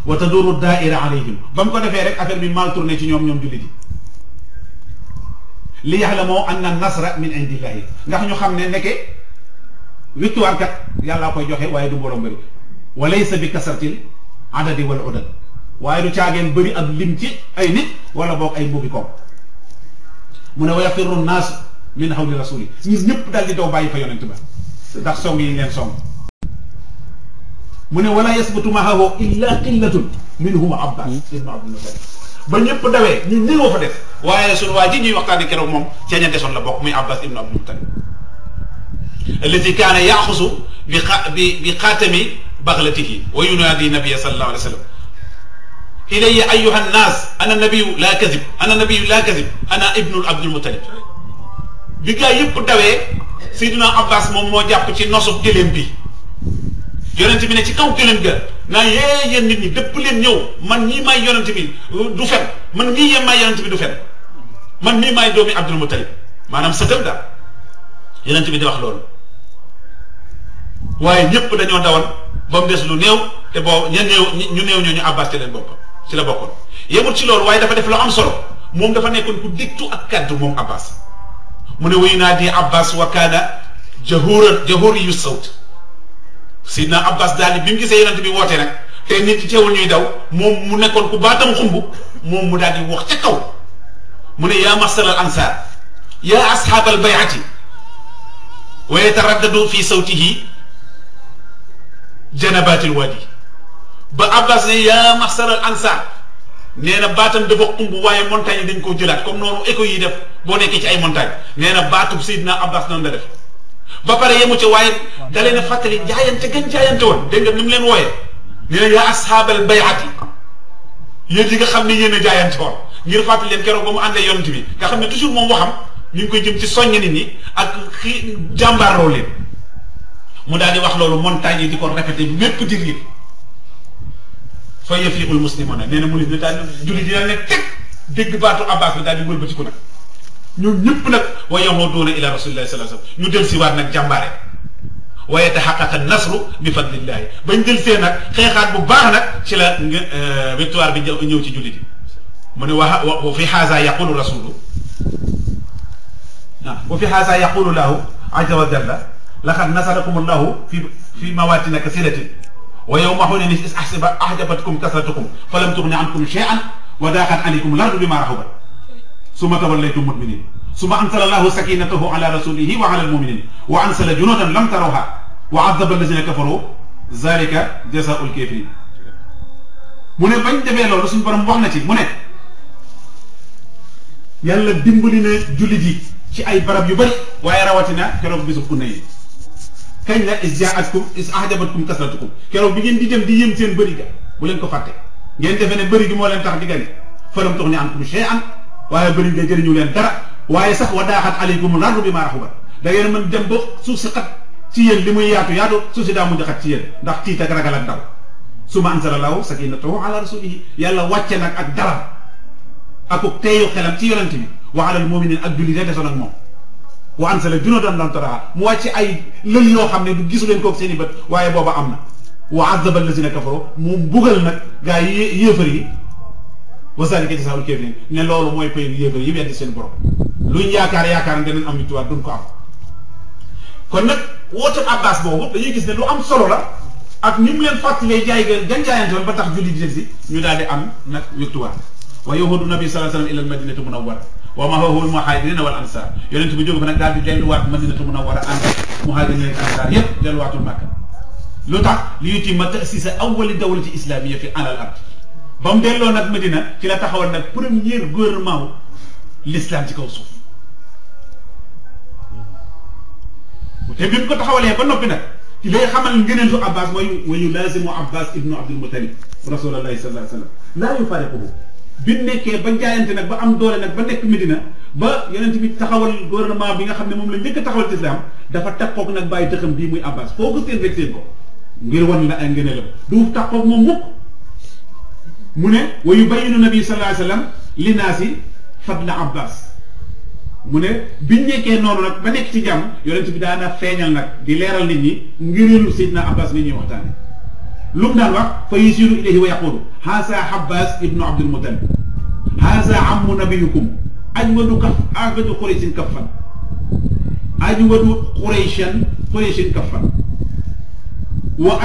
wa taduru daaira alayhim ba mu ko defee rek affaire bi mal tourné ci ñoom jullit yi li yaxlamoo anna nasra min indillahi ndax ñu xam ne nekke victoire kat yàllaa koy joxe waaye du mbooloo mbëri wa laysa bi kasratil adadi wal udad waaye du caageen bëri ak lim ci ay nit wala boog ay mbubi koom mu ne wa yafirru naas min hawli rasuli ñi ñëpp daal di daw bàyyi fa yonent ba ndax song yi ngeen song mu ne wala yasbutu maahu illa qillatun minhum Abbas ibn Abdul Muttalib ba ñëpp dawee ñu ñëwoo fa def waaye suñu waa ji ñuy waxtaane keroog moom ca ña desoon la bokk muy Abbas ibn Abdul Muttalib alladi kaana yaxusu bi xaatami baxlatihi wa yunaadi nabiyya sallallahu alayhi wa sallam ilayya ayyuha nnaas ana nabiyu laa kadib ana nabiyu laa kadib ana ibnu Abdul Muttalib bi gaa yëpp dawee Seydina Abbas moom moo jàpp ci nosub gëléem bi yonent bi ne ci kaw gëléem ga naa yéen nit ñi dëpp leen ñëw man mii maay yonent bi du fen man mii yéen maay yonent bi du fen man mii maay doomi Abdul Muttalib maanaam sëtam daal yonent bi di wax loolu waaye ñëpp dañoo dawal ba mu des lu néew te boo ñu néew ñooñu Abbas ci leen bokk ci la bokkoon yemul ci loolu waaye dafa def lu am solo moom dafa nekkoon ku diktu ak kaddu moom Abbas mu ne wuyu naa di Abbas wa kaana jahuri yu sawt Sidna Abbas daal bi mu gisee yonent bi woote nag te nit ñi teewul ñuy daw moom mu nekkoon ku baatam xumb moom mu daal di wax ca kaw mu ne yaa masal al ansar yaa ashaab al bayati wa yataraddadu fi sawtihi janabatil wadi ba Abbas ne yaa masal al ansar nee na baatam dafa xumb waaye montagne yi dañ koo jëlaat comme noonu écho yi def boo nekkee ci ay montagne nee na baatub Sidna Abbas noonu la def ba pare yemu ca waaye da leen a fàttali jaayante gën jaayante woon dégg nga ni mu leen wooyee nee na yaa ashaabal bay'ati yéen yi nga xam ne yéen a jaayante woon ngir fàttali leen keroog ba mu àndee yonent bi nga xam ne toujours moom waxam ñu ngi koy jëm ci soññ nit ñi ak jàmbaarloo leen mu daal di wax loolu montagne yi di ko répété mépp di riir fa yafiqul muslimuna nee na mu ne daal julli dina ne teg dégg baatu Abbas bi daal di wëlbatiku nag ñoom ñëpp nag wa yahuduuna ila rasulillahi sallallahu alayhi wasallam ñu del si waat nag jàmbaare wa yatahaqqaqa nasru bi fadlillahi bañ del see nag xeexaat bu baax nag ci la victoire bi ñëw ci jullit yi mu ne wa fi haza yaqulu rasulu wa fi haza yaqulu lahu azza wa jalla laqad nasarakum allahu fi mawatina kasiratin wa yawma hunayn iz ahjabatkum kasratukum falam tughni ankum shay'an wa daqat alaykum al-ardu bima rahabat summa tawallaytum mudbirin summa anzala Allahu sakinatahu ala rasulihi wa ala al-mu'minin wa ansala junudan lam tarawha wa 'azzaba allazina kafaru zalika jazaa'ul kafirin mu ne bañ defee loolu suñu borom wax na ci mu ne yàlla dimbali na jullit yi ci ay barab yu bari waaye rawatina keroog bisu Hunayn kañ la is ahjabatkum kasratukum keroog bi ngeen di dem di yéem seen bëri ga bu leen ko fàtte ngeen defee ne bëri gi moo leen tax di gañ falam tughni ankum shay'an waaye bëri nga jëriñu leen dara waaye sax wa daaxat alaykum al-ardu bimaa rahabat da ngeen mën dem ba suuf si xat ci yéen li muy yaatu suuf si daa mujj xat ci yéen ndax tiit ak ragal ak daw summa anzala Allahu sakinatahu ala rasulihi yàlla wàcce nag ak dalam akuk teeyu xelam ci yonent bi wa ala al-mu'minin ak julli de desoon ak moom wa ansala junuudan lam tarawhaa mu wàcce ay lël yoo xam ne du gisu leen koog seen i bët waaye booba am na wa azzaba allazina kafaru mu mbugal nag gaa yi yéefar yi wa zaalika jazaa'ul kaafiriin ne loolu mooy pay yéefar yi weddi seen borom luñ yaakaar ne danañ am victoire duñ ko am kon nag wooteeb Abbas boobu dañuy gis ne lu am solo la ak ni mu leen fàttalee gan jaayante woon ba tax julli di del si ñu daal di am nag victoire wa yahuudu nabi sallallahu alayhi wa sallam ila al-madinati munawwara wa ma'ahu al-muhaajiriina wal ansaar yonent bi jóge fa nag daal di delluwaat madinatu munawwara ànd ak muhaajiriina ak ansaar yépp delluwaatul Makka lu tax li yutimma ta'siisa awwali dawlati islamiyya fi alal ard ba mu delloo nag Medina ci la taxawal nag premier gouvernement l'islam ci kaw suuf te bi mu ko taxawalee ba noppi nag ci lay xamal ngëneelu Abbas mooy wa yulaazimu Abbas ibnu Abdul Muttalib rasulullahi sallallahu alayhi wa sallam laa yufaariquhu bi nekkee ba jaayante nag ba am doole nag ba nekk Medina ba yonent bi taxawal gouvernement bi nga xam ne moom la njëkk a taxawal ci islam dafa takkoog nag bàyyi dëxam bii muy Abbas foo ko seen rek seen ko ngir wan la ay ngëneelam du takkoog moom mukk mu ne wa yubayyinu nabi sallallahu alayhi wa sallam linnaasi fadla Abbas mu ne biñ nekkee noonu nag ba nekk ci jàmm yonent bi daana feeñal nag di leeral nit ñi ngëneelu Seydina Abbas ni ñuy waxtaane lu mu daan wax fa yusiru ilayhi wa yaqulu haza Abbas ibnu Abdul Muttalib haza ammu nabiyukum ajwadu Qurayshin kaffan ajwadu Qurayshin kaffan wa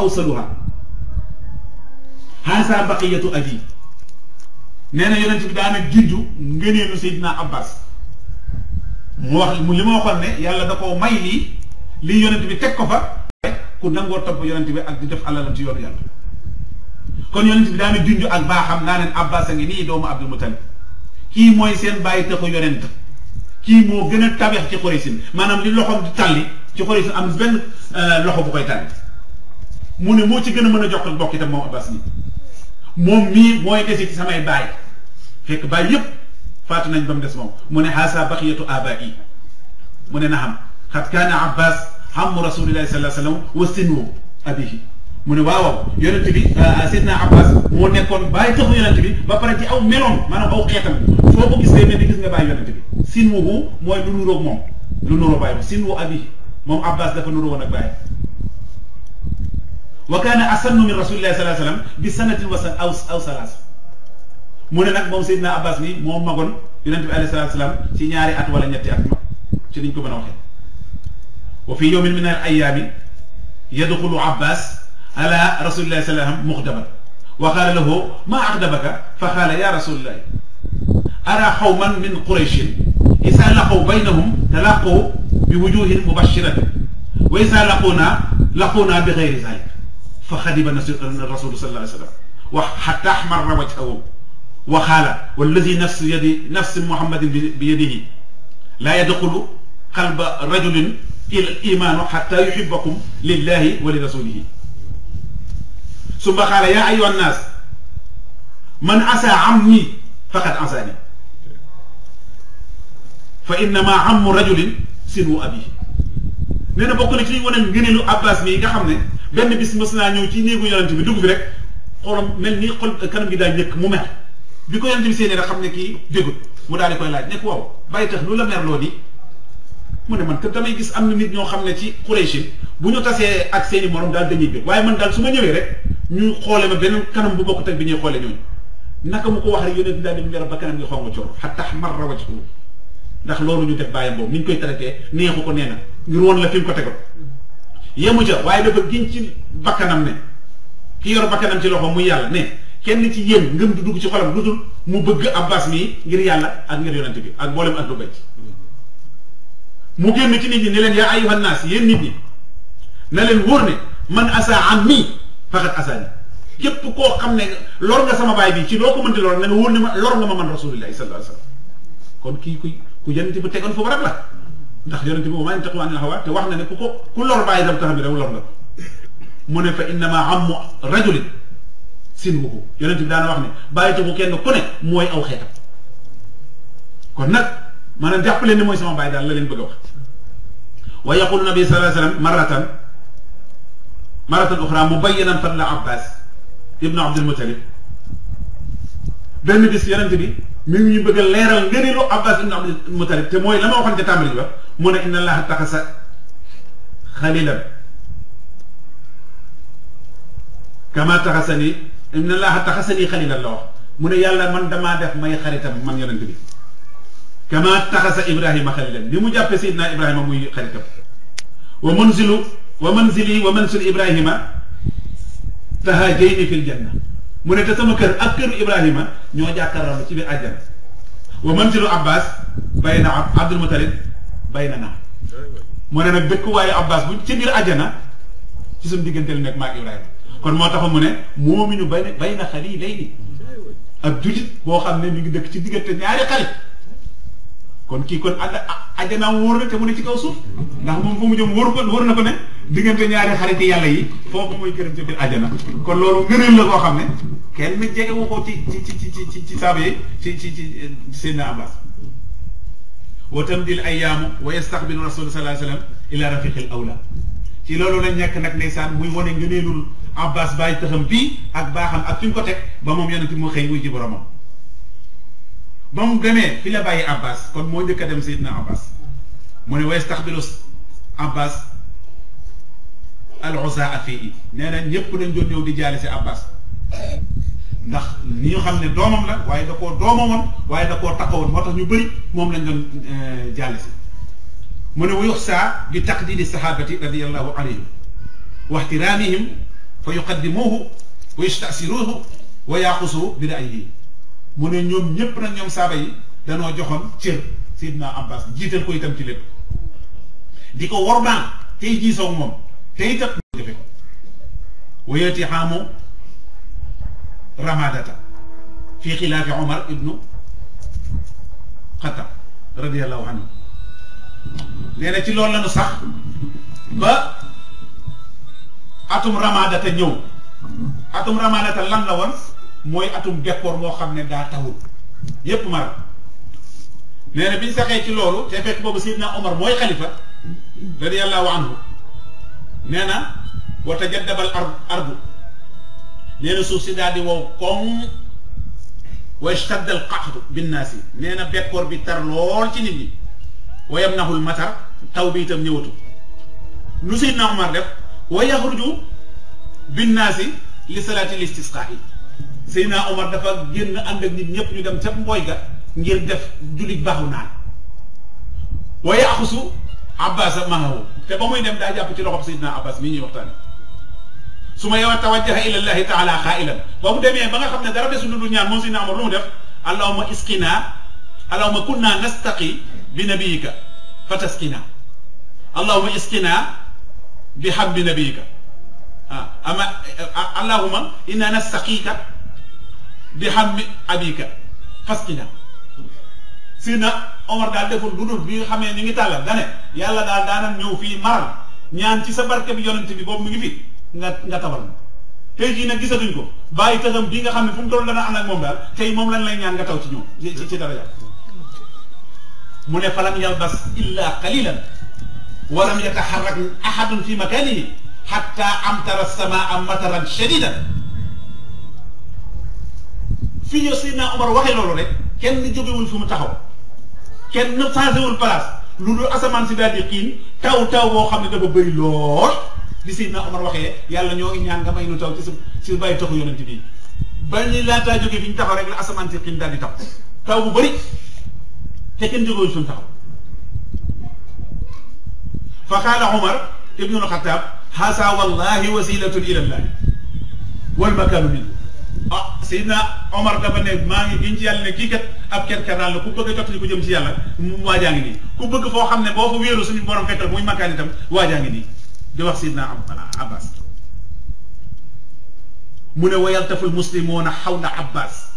awsaluha haasa baqiyatu abi nee na yonent bi daana junju ngëneelu Seydina Abbas mu wax li ma waxoon ne yàlla da koo may lii yonent bi teg ko fa ku nangoo topp yonent bi ak di def alalam ci yoonu yàlla kon yonent bi daana junju ak baaxam naa leen Abbas a ngi nii doomu Abdul Muttalib kii mooy seen bàyyi taxu yonent kii moo gën a tabeex ci Xuraysin maanaam li loxoom di tàlli ci Xuraysin am benn loxo bu koy tàlli mu ne moo ci gën a mën a jox bokk itam moom Abbas nii moom mii mooy desi ci samay baay fekk baay yépp faatu nañ ba mu des moom mu ne haasa baqiyatu abai mu ne naam xat kaana Abbas ammu rasulillahi sallallahu alayhi wa sallam wa sinu abihi mu ne waaw yonent bi Seydina Abbas moo nekkoon bàyyi taxu yonent bi ba pare ci aw meloom maanaam aw xeetam foo ko gis day mel ni gis nga bàyyi yonent bi sinuhu mooy lu nuróog moom lu nuróo bàyyi sinu abihi moom Abbas dafa nuróo woon ak bàyyi wa kaana asannu min rasulillahi sallallahu alayhi wa sallam bi sanatin aw salaasa mu ne nag moom Seydina Abbas nii moom magoon yonent bi alayhi salaatu salaam ci ñaari at wala ñetti at ma ci niñ ko mën a waxee wa fi yawmin min al ayaami yadxulu Abbas ala rasulillahi sallallahu alayhi wa sallam muxdaban wa qaala lahu maa axdabaka fa qaala ya rasulillahi ara xawman min qurayshin isa laqaw baynahum talaqaw bi wujuhin mubashiratin wa isa laquuna bi gayri zalik fa xadiba rasul sallallahu alayhi wa sallam wa xatta axmarra wajhahu wa qaala wallazi nafsi muhammadin bi yadihi laa yadxulu qalba rajulin ila al-imaanu xatta yuhibbakum lillahi wa li rasulihi summa qaala yaa ayyuha nnaas man asaa ammi faqad asaani fa innama ammu rajulin sinu abihi nee na bokk na ci ñu wane ngëneelu Abbas mii nga xam ne benn bis mës naa ñëw ci néegu yonent bi dugg fi rek xolam mel ni xol kanam gi daal ñëkk mu mer bi ko yonent bi séenee rek xam ne kii dégut mu daal di koy laaj nekk waaw bàyyi tax lu la merloo di mu ne man kat damay gis am na nit ñoo xam ne ci Quraysh bu ñu tasee ak seeni morom daal dañuy bëgg waaye man daal su ma ñëwee rek ñu xoole ma beneen kanam bu bokk teg bi ñuy xoole ñooñu naka mu ko wax rek yonent bi daal di mer ba kanam gi xaw ma cor hatta ahmarra wajhuhu ndax loolu ñu def bàyyam boobu ni ñu koy traité neexu ko nee na ngir woon la fi mu ko tegoon yemu ca waaye dafa giñ ci bakkanam ne ki yor bakkanam ci loxo muy yàlla ne kenn ci yéen ngëm du dugg ci xolam lu dul mu bëgg Abbas mii ngir yàlla ak ngir yonent bi ak mboolem ak lu bay mu génn ci nit ñi ne leen yaa ayyuhan naas yéen nit ñi na leen wóor ne man asaa am mii faqat asaani képp koo xam ne lor nga sama baay bi ci loo ko mënti lor na nga wóor ne ma lor nga ma man rasulillahi sallallahu alayhi wa sallam kon kii ku yonent bi tegoon foofu rek la ndax yonent bi maa yantiqu anil hawaa te wax na ne ku lor bàyyi dam taxam bi rek lor nga ko mu ne fa innama ammu rajulin sinwuhu yonent bi daana wax ne bàyyi taxu kenn ku ne mooy aw xeetam kon nag maanaam jàpp leen ni mooy sama bàyyi daal la leen bëgg a wax wa yaqulu nabi sallallahu alayhi wa sallam maratan uxra mubayyinan fadla Abbas ibnu Abdul Muttalib benn bis yonent bi mi ngi ñu bëgg a leeral ngëneelu Abbas ibn Abdul Muttalib te mooy la ma waxoon ca tàmbali ba mu ne inna allaha taxasa xalilan kama taxasani inna allaha taxasani xalilan la wax mu ne yàlla man damaa def may xaritam man yonent bi kama taxasa Ibrahima xalilan li mu jàppe Seydina Ibrahima muy xaritam wa manzili Ibrahima tahajayni fil janna mu ne te sama kër ak këru Ibrahima ñoo jàkkaarloo ci biir àjjana wa manzilu Abbas bayna Abdul Muttalib bayna naa mu ne nag dëkkuwaayu Abbas bu ci biir àjjana ci suñu diggante lu nekk maag Ibrahima kon moo tax mu ne mu'minu bayna xaliilayni ak jullit boo xam ne mi ngi dëkk ci diggante ñaari xarit kon kii kon àjjanaam wóor na te mu ne ci kaw suuf ndax moom fu mu jëm wóor na ko ne diggante ñaari xariti yàlla yi foofu mooy gërëm ci biir àjjana kon loolu ngëneel la koo xam ne kenn jege wu ko ci saaba yi ci Seydina Abbas wa tamdil ayyaamu wa yastaqbilu rasul sallallahu alayhi wa sallam ila rafiqil awla ci loolu lañ nekk nag ndeysaan muy wane ngëneelul Abbas bàyyi taxam fii ak baaxam ak fi mu ko teg ba moom yonent mu xëy wuy ji boromam ba mu demee fi la bàyyi Abbas kon moo njëkk a dem Seydina Abbas mu ne wa yastaxbilu Abbas al-uzaa fii nee na ñëpp dañ doon ñëw di jaale si Abbas ndax ni ñu xam ne doomam la waaye da koo doomamoon waaye da koo takkawoon moo tax ñu bëri moom lañ doon jaale si mu ne wa yuxsaa bi taqdiri sahabati radiyallahu anhum wa ihtiramihim fa yuqaddimuhu wa yastasiruhu wa yaxusu bi ra'yihi mu ne ñoom ñëpp nag ñoom saaba yi danoo joxoon cër Seydina Abbas jiital ko itam ci lépp di ko wormaan tey jiisoog moom tey itam defe ko wa yati xaamu ramadata fi xilaafi Omar ibnu Xattab radiyallahu anhu nee na ci loolu la ñu sax ba atum ramadata ñëw atum ramadata lan la woon mooy atum bekkoor moo xam ne daa tawul yépp mara nee na biñ saxee ci loolu te fekk boobu Seydina Omar mooy xalifa radiyallahu anhu nee na wa tajaddabal ardu nee na suuf si daal di wow koŋ wa ishtadda al qahdu binnaasi nee na bekkoor bi tar lool ci nit ñi wa yamnahul matar taw bi itam ñëwatu lu Seydina Omar def wa yaxruju binnaasi li salaati l istisqa yi Seydina Omar dafa génn ànd ak nit ñëpp ñu dem ca mbooy ga ngir def jullit baaxu naan wa yaxusu Abbas maahu te ba muy dem daa jàpp ci loxob Seydina Abbas mii ñuy waxtaane su ma yow tawajjaha ila llahi taala xaailan ba mu demee ba nga xam ne dara desul lu ñaan moom Seydina Omar lu mu def allahumma isqina allahumma kunna nastaqi bi nabiyika fa tasqina allahumma isqina bi hamdi nabiyika ama allahumma inna nastaqika bi hamdi abika fasqina Seydina Omar daal deful lu dul bi nga xamee ñu ngi tàllal dane yàlla daal daanam ñëw fii maral ñaan ci sa barke bi yonent bi boobu mu ngi fi nga tabal tey jii nag gisatuñ ko bàyyi taxam bii nga xam ne fu mu toll dana ànd ak moom daal tey moom lañ lay ñaan nga taw ci ñoom ci daraja mu ne falam yalbas illa qalilan walam yataharrak ahadun fi makanihi hatta amtara samaa mataran shadidan fii yow Seydina Omar waxee loolu rek kenn jógewul fi mu taxaw kenn changéwul place lu dul asamaan si daal di xiin taw boo xam ne dafa bëri lool li Seydina Omar waxee yàlla ñoo ngi ñaan nga may nu taw ci si bàyyi taxu yonent bi ba ñu laataa jógee fi ñu taxaw rek la asamaan si xiin daal di taw bu bëri te kenn jógewul fi mu taxaw fa qaala Omar ibnu al-Xattaab haasa wallahi wasilatun ila llahi wal makaanu min Seydina Omar dafa ne maa ngi giñ ci yàlla ne kii kat ab kerkeraan la ku bëgg a jot li ko jëm ci yàlla waajaa ngi nii ku bëgg foo xam ne boo fa wéeru suñu borom fekkal muy makkaan itam waajaa ngi nii di wax Seydina Abbas mu ne wa yaltafu lmuslimuuna xawla Abbas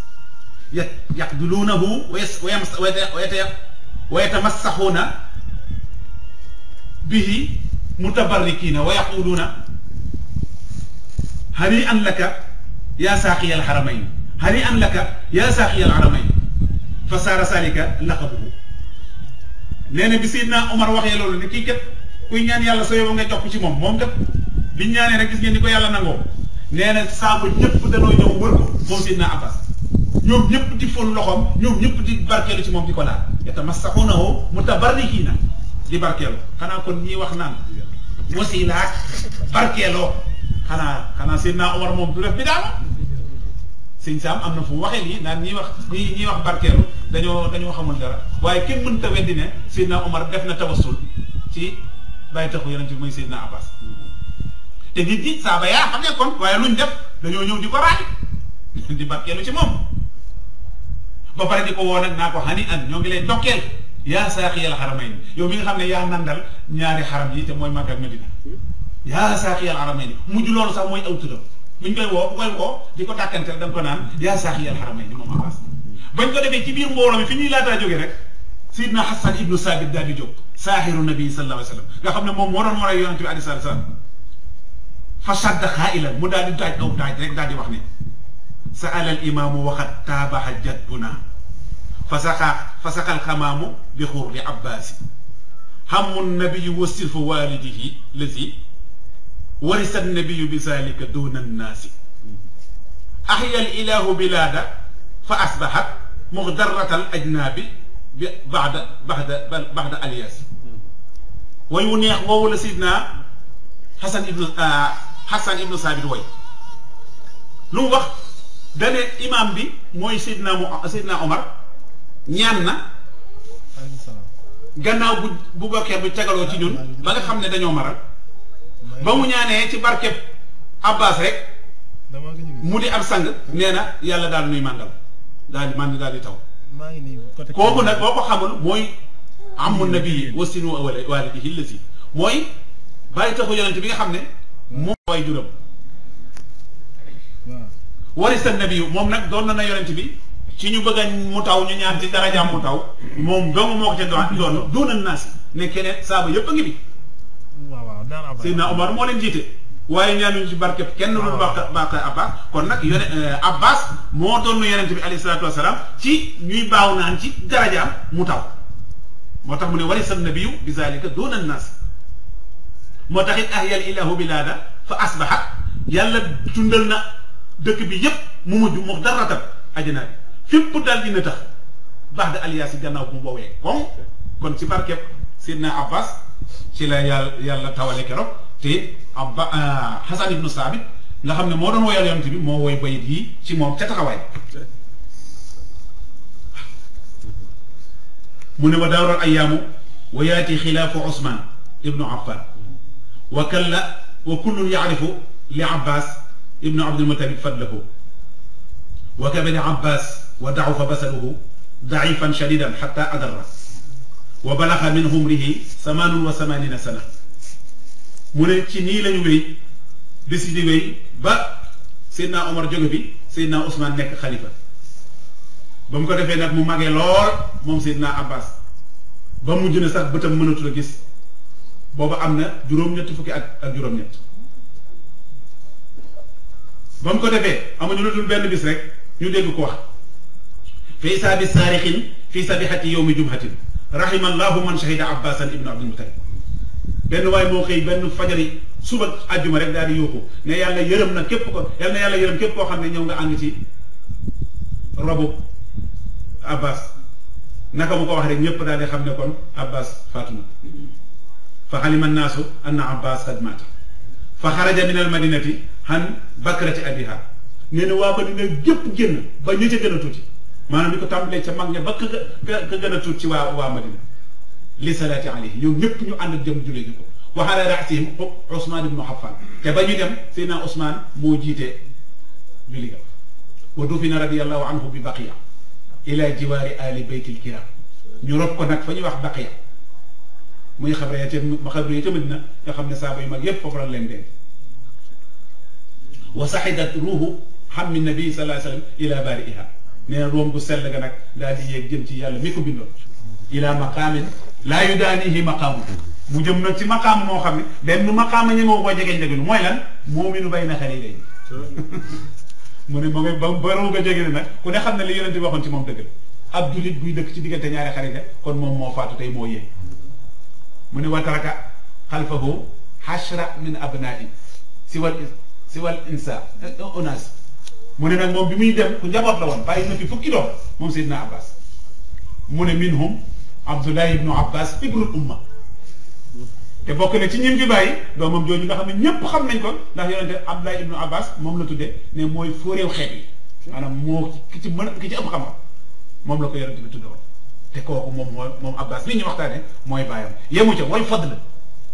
yaqbiluunahu wa yatamassaxuuna bihi mutabarrikiina wa yaquluuna hani an laka yaa saaqiyal xaramayn hani an laka yaa saaqiyal xaramayn fa saara salika laqabuhu nee na bi Seydina Omar waxee loolu ne kii kat kuy ñaan yàlla soo yóbbu nga jox ci moom kat biñ ñaanee rek gis ngeen ni ko yàlla nangoo nee na saako ñëpp danoo ñëw wër ko moom Seydina Abbas ñoom ñëpp di fóon loxoom ñoom ñëpp di barkeelu ci moom di ko laal yatamassaxuunahu mutabarrikiina di barkeelu xanaa kon ñii wax naan wasilaak barkeeloo xanaa Seydina Omar moom du def bi daal sëñ Saam am na fu mu waxee lii naan ñiy wax barkeelu dañoo xamul dara waaye kenn mënta weddi ne Seydina Omar def na tawassul ci bàyyi taxu yonent bi mooy Seydina Abbas te nit ñi saaba yaa xam ne kon waaye luñ def dañoo ñëw di ko raay di barkeelu ci moom ba pare di ko woo nag naa ko hani an ñoo ngi lay ndokkeel yaa saaqiyal xaramayn yow mi nga xam ne yaa nandal ñaari xaram yi te mooy Makka ak Madina yaa saaqiyal xaramayn mujj loolu sax mooy aw turam buñ koy woo bu koy woo di ko dàkkanteel da nga ko naan yaa saaqiyal xaramayn moom Abbas bañ ko defee ci biir mbooloo mi fi ñuy laataa jógee rek Seydina Hassan ibnu Saabit daal di jóg saaxiru nabi sallallahu alayhi wa sallam nga xam ne moom moo doon war a yonent bi alayhi salaam fa sadda xaa'ilan mu daal di daaj aw daaj rek daal di wax ne sa'ala al imaamu waxat taabaxa jadbuna fa saqa al xamaamu bi xurri abbaasi xamu nabiyu wa sirfu waalidihi lazi warisa nabiyu bi zalika duna nnaasi axya al ilahu bilaada fa asbaxat muxdarata al ajnaabi bi baxda aliyaasi way wu neex woowu la Sidna Hassan ibnu Saabit way lu mu wax dane imaam bi mooy Seydina Omar ñaan na gannaaw bu bokkee bu tegaloo ci ñun ba nga xam ne dañoo maral ba mu ñaanee ci barkeb Abbas rek mu di ab sang nee na yàlla daal nuy màndal daal di mànd daal di taw kooku nag boo ko xamul mooy amu nabi wasinu walidihi lasi mooy bàyyi taxu yonente bi nga xam ne moom way juram warisa nabi moom nag doon na yonente bi ci ñu bëgg mu taw ñu ñaan ci darajaam mu taw moom dong moo ko ca doon doonal naasi ne keneen saaba yëpp a ngi bi Seydina Omar moo leen jiite waaye ñaanuñu ci barkeb kenn lu baax Abbas kon nag Abbas moo doon yonente bi alayhi salaatu wasalaam ci ñuy baaw naan ci darajaam mu taw moo tax mu ne warisa nabiyu bi zalika doonal naasi moo tax it ahyal ilahu bilaada fa asbahat yàlla tundal na dëkk bi yépp mu mujj mu daratan ajanabi fépp daal dina tax baax de alias yi gannaaw bu mu woowee kon ci barkeb Seydina Abbas ci la yàlla tawale keroog te Hasan ibnu Saabit nga xam ne moo doon woyal yonent bi moo woy bayit yi ci moom ca taxawaay mu ne wa daaral ayaamu wa yaati xilaafu Usmaan ibnu Affan wa kullun yaarifu li Abbas ibnu Abdul Mutalib fadlahu wa kabada Abbas wa dacufa basaruhu dacifan shadidan xatta adarra wa balaxa min umrihi 88 sana mu ne ci nii lañu wéy bis di wéy ba Seydina Omar jóge fi Seydina Ousmane nekk xalifa ba mu ko defee nag mu magee lool moom Seydina Abbas ba mujj na sax bëtam mënatul a gis booba am na juróom-ñetti fukki at ak juróom-ñett ba mu ko defee amuñu lu dul benn bis rek ñu dégg ko wax fi isaabi saarixin fi sabihati yowmi jumhatin rahimallahu man shahida abbasan ibnu abdul mutalib benn waaye moo xëy benn fajari suba àjjuma rek daal di yuuxu ne yàlla yërëm na képp ko yàlla na yàlla yërëm képp koo xam ne ñëw nga ànd ci robu Abbas naka mu ko wax rek ñëpp daal di xam ne kon Abbas faatu na fa xalima annaasu anna Abbas qad maata fa xaraja min al madinati han bakrati abiha nee na waa Madina gépp génn ba ñi ca gën a tuuti maanaam di ko tàmbalee ca mag ña ba ka gën a tuuti ci waa Madina li salaati alayhi ñoom ñëpp ñu ànd dem jullee ji ko wa ala raasihim Ousmane ibnu Affan te ba ñu dem Seydina Ousmane moo jiite julli ga wa dufina radiyallahu anhu bi baqiya ila jiwaari ali baytil kiram ñu rob ko nag fa ñuy wax baqiya muy xabre ya ca Madina nga xam ne saaba yu mag yépp foofu la leen denc wa saxidat ruuhu hammi nabi sallallahu alayhi wa sallam ila baari'iha nee na room gu sell ga nag daal di yéeg jëm ci yàlla mi ko bindoon ila maqaamin laa yudaanihi maqaamu mu jëm nag ci maqaam moo xam ne benn maqaama ñi moo ko jege njegelu mooy lan mu'minu bayna xaliilayni mu ne moom ba roo nga jege nag ku ne xam ne li yonent bi waxoon ci moom dëgg la ab jullit buy dëkk ci diggante ñaari xarit kon moom moo faatu tey moo yéeg mu ne wa taraka xalfahu hashra min abnaa'i siwal insa onas mu ne nag moom bi muy dem ku njaboot la woon bàyyi na fi fukki doom moom Seydina Abbas mu ne minhum Abdullah ibnu Abbas ibnul umma te bokk na ci ñim fi bàyyi doomam jooju nga xam ne ñépp xam nañ ko ndax yonente Abdullah ibnu Abbas moom la tuddee ne mooy fóoréew xeet yi maanaam moo ki ci ëpp xam-xam moom la ko yonente bi tudde woon te kooku moom Abbas li ñu waxtaane mooy bàyyam yemu ca mooy Fadl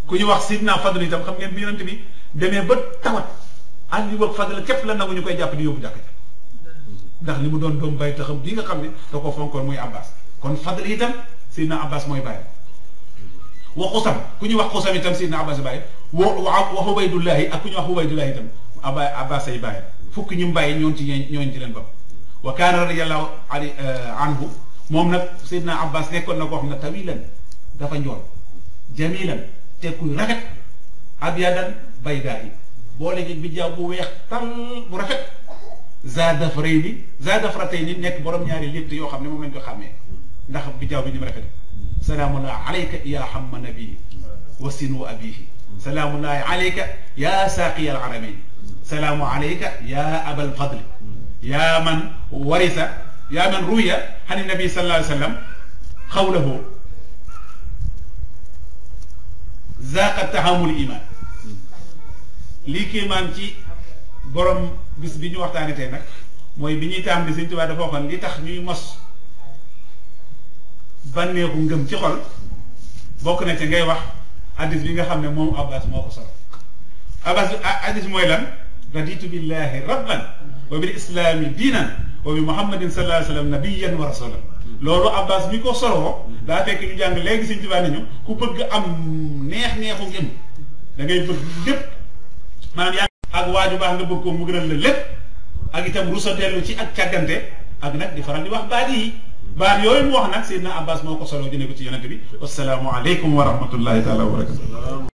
ku ñu wax Sidna Fadl itam xam ngeen bi yonente bi demee ba tawat ànd yi boog Fadl képp la nangu ñu koy jàpp di yóbbu jàkk ndax li mu doon doom bàyyi taxam bii nga xam ne da ko fonkoon muy Abbas kon Fadl itam Sidna Abbas mooy bàyyi wa Xusam ku ñu wax Xusam itam Sidna Abbas bàyyi wa Ubaydullahi ak ku ñu wax Ubaydullahi itam Abbas ay bàyyi fukki ñu bàyyi ñoon ci leen bopp wa kaana radiyallahu anhu moom nag Sidna Abbas nekkoon na koo xam ne tawilan dafa njool jamilan te kuy rafet abyadan baydaa yi boole gi bi jaaw bu weex tal bu rafet zaadafratayni nekk borom ñaari létt yoo xam ne moom lañ ko xàmmee ndax bi jaaw bi ni mu rafet salaamullahi alayka ya hamma nabii wa sinu abihi salaamullahi alayka ya saaqiya al arabi salaamu alayka ya abal fadli yaa man warisa yaa man ruya xani nabi sallallahu alayhi wa sallam xawlahu zaqa tahamul iman lii kéemaan ci borom bis bi ñu waxtaanee tey nag mooy bi ñuy taam bi Sëñ Tuubaa dafa waxoon li tax ñuy mos bànneexu ngëm ci xol bokk na ci ngay wax hadis bi nga xam ne moom Abbas moo ko solo Abbas hadis mooy lan raditu billahi rabban wa bil islaami diinan wa bi muhammadin sallallahu alayhi wa sallam nabiyyan wa rasulan loolu Abbas mi ko soloo daa fekk ñu jàng léegi Sëñ Tuubaa nañu ku bëgg am neex-neexu ngëm da ngay bëgg lépp maanaam yaa ak waaju baax nga bëgg ko mu gënal la lépp ak itam rusa dellu ci ak càggante ak nag di faral di wax baat yi baat yooyu mu wax nag Seydina Abbas moo ko soloo jëne ko ci yonente bi wassalaamu aleykum wa rahmatullahi taala wa barakatu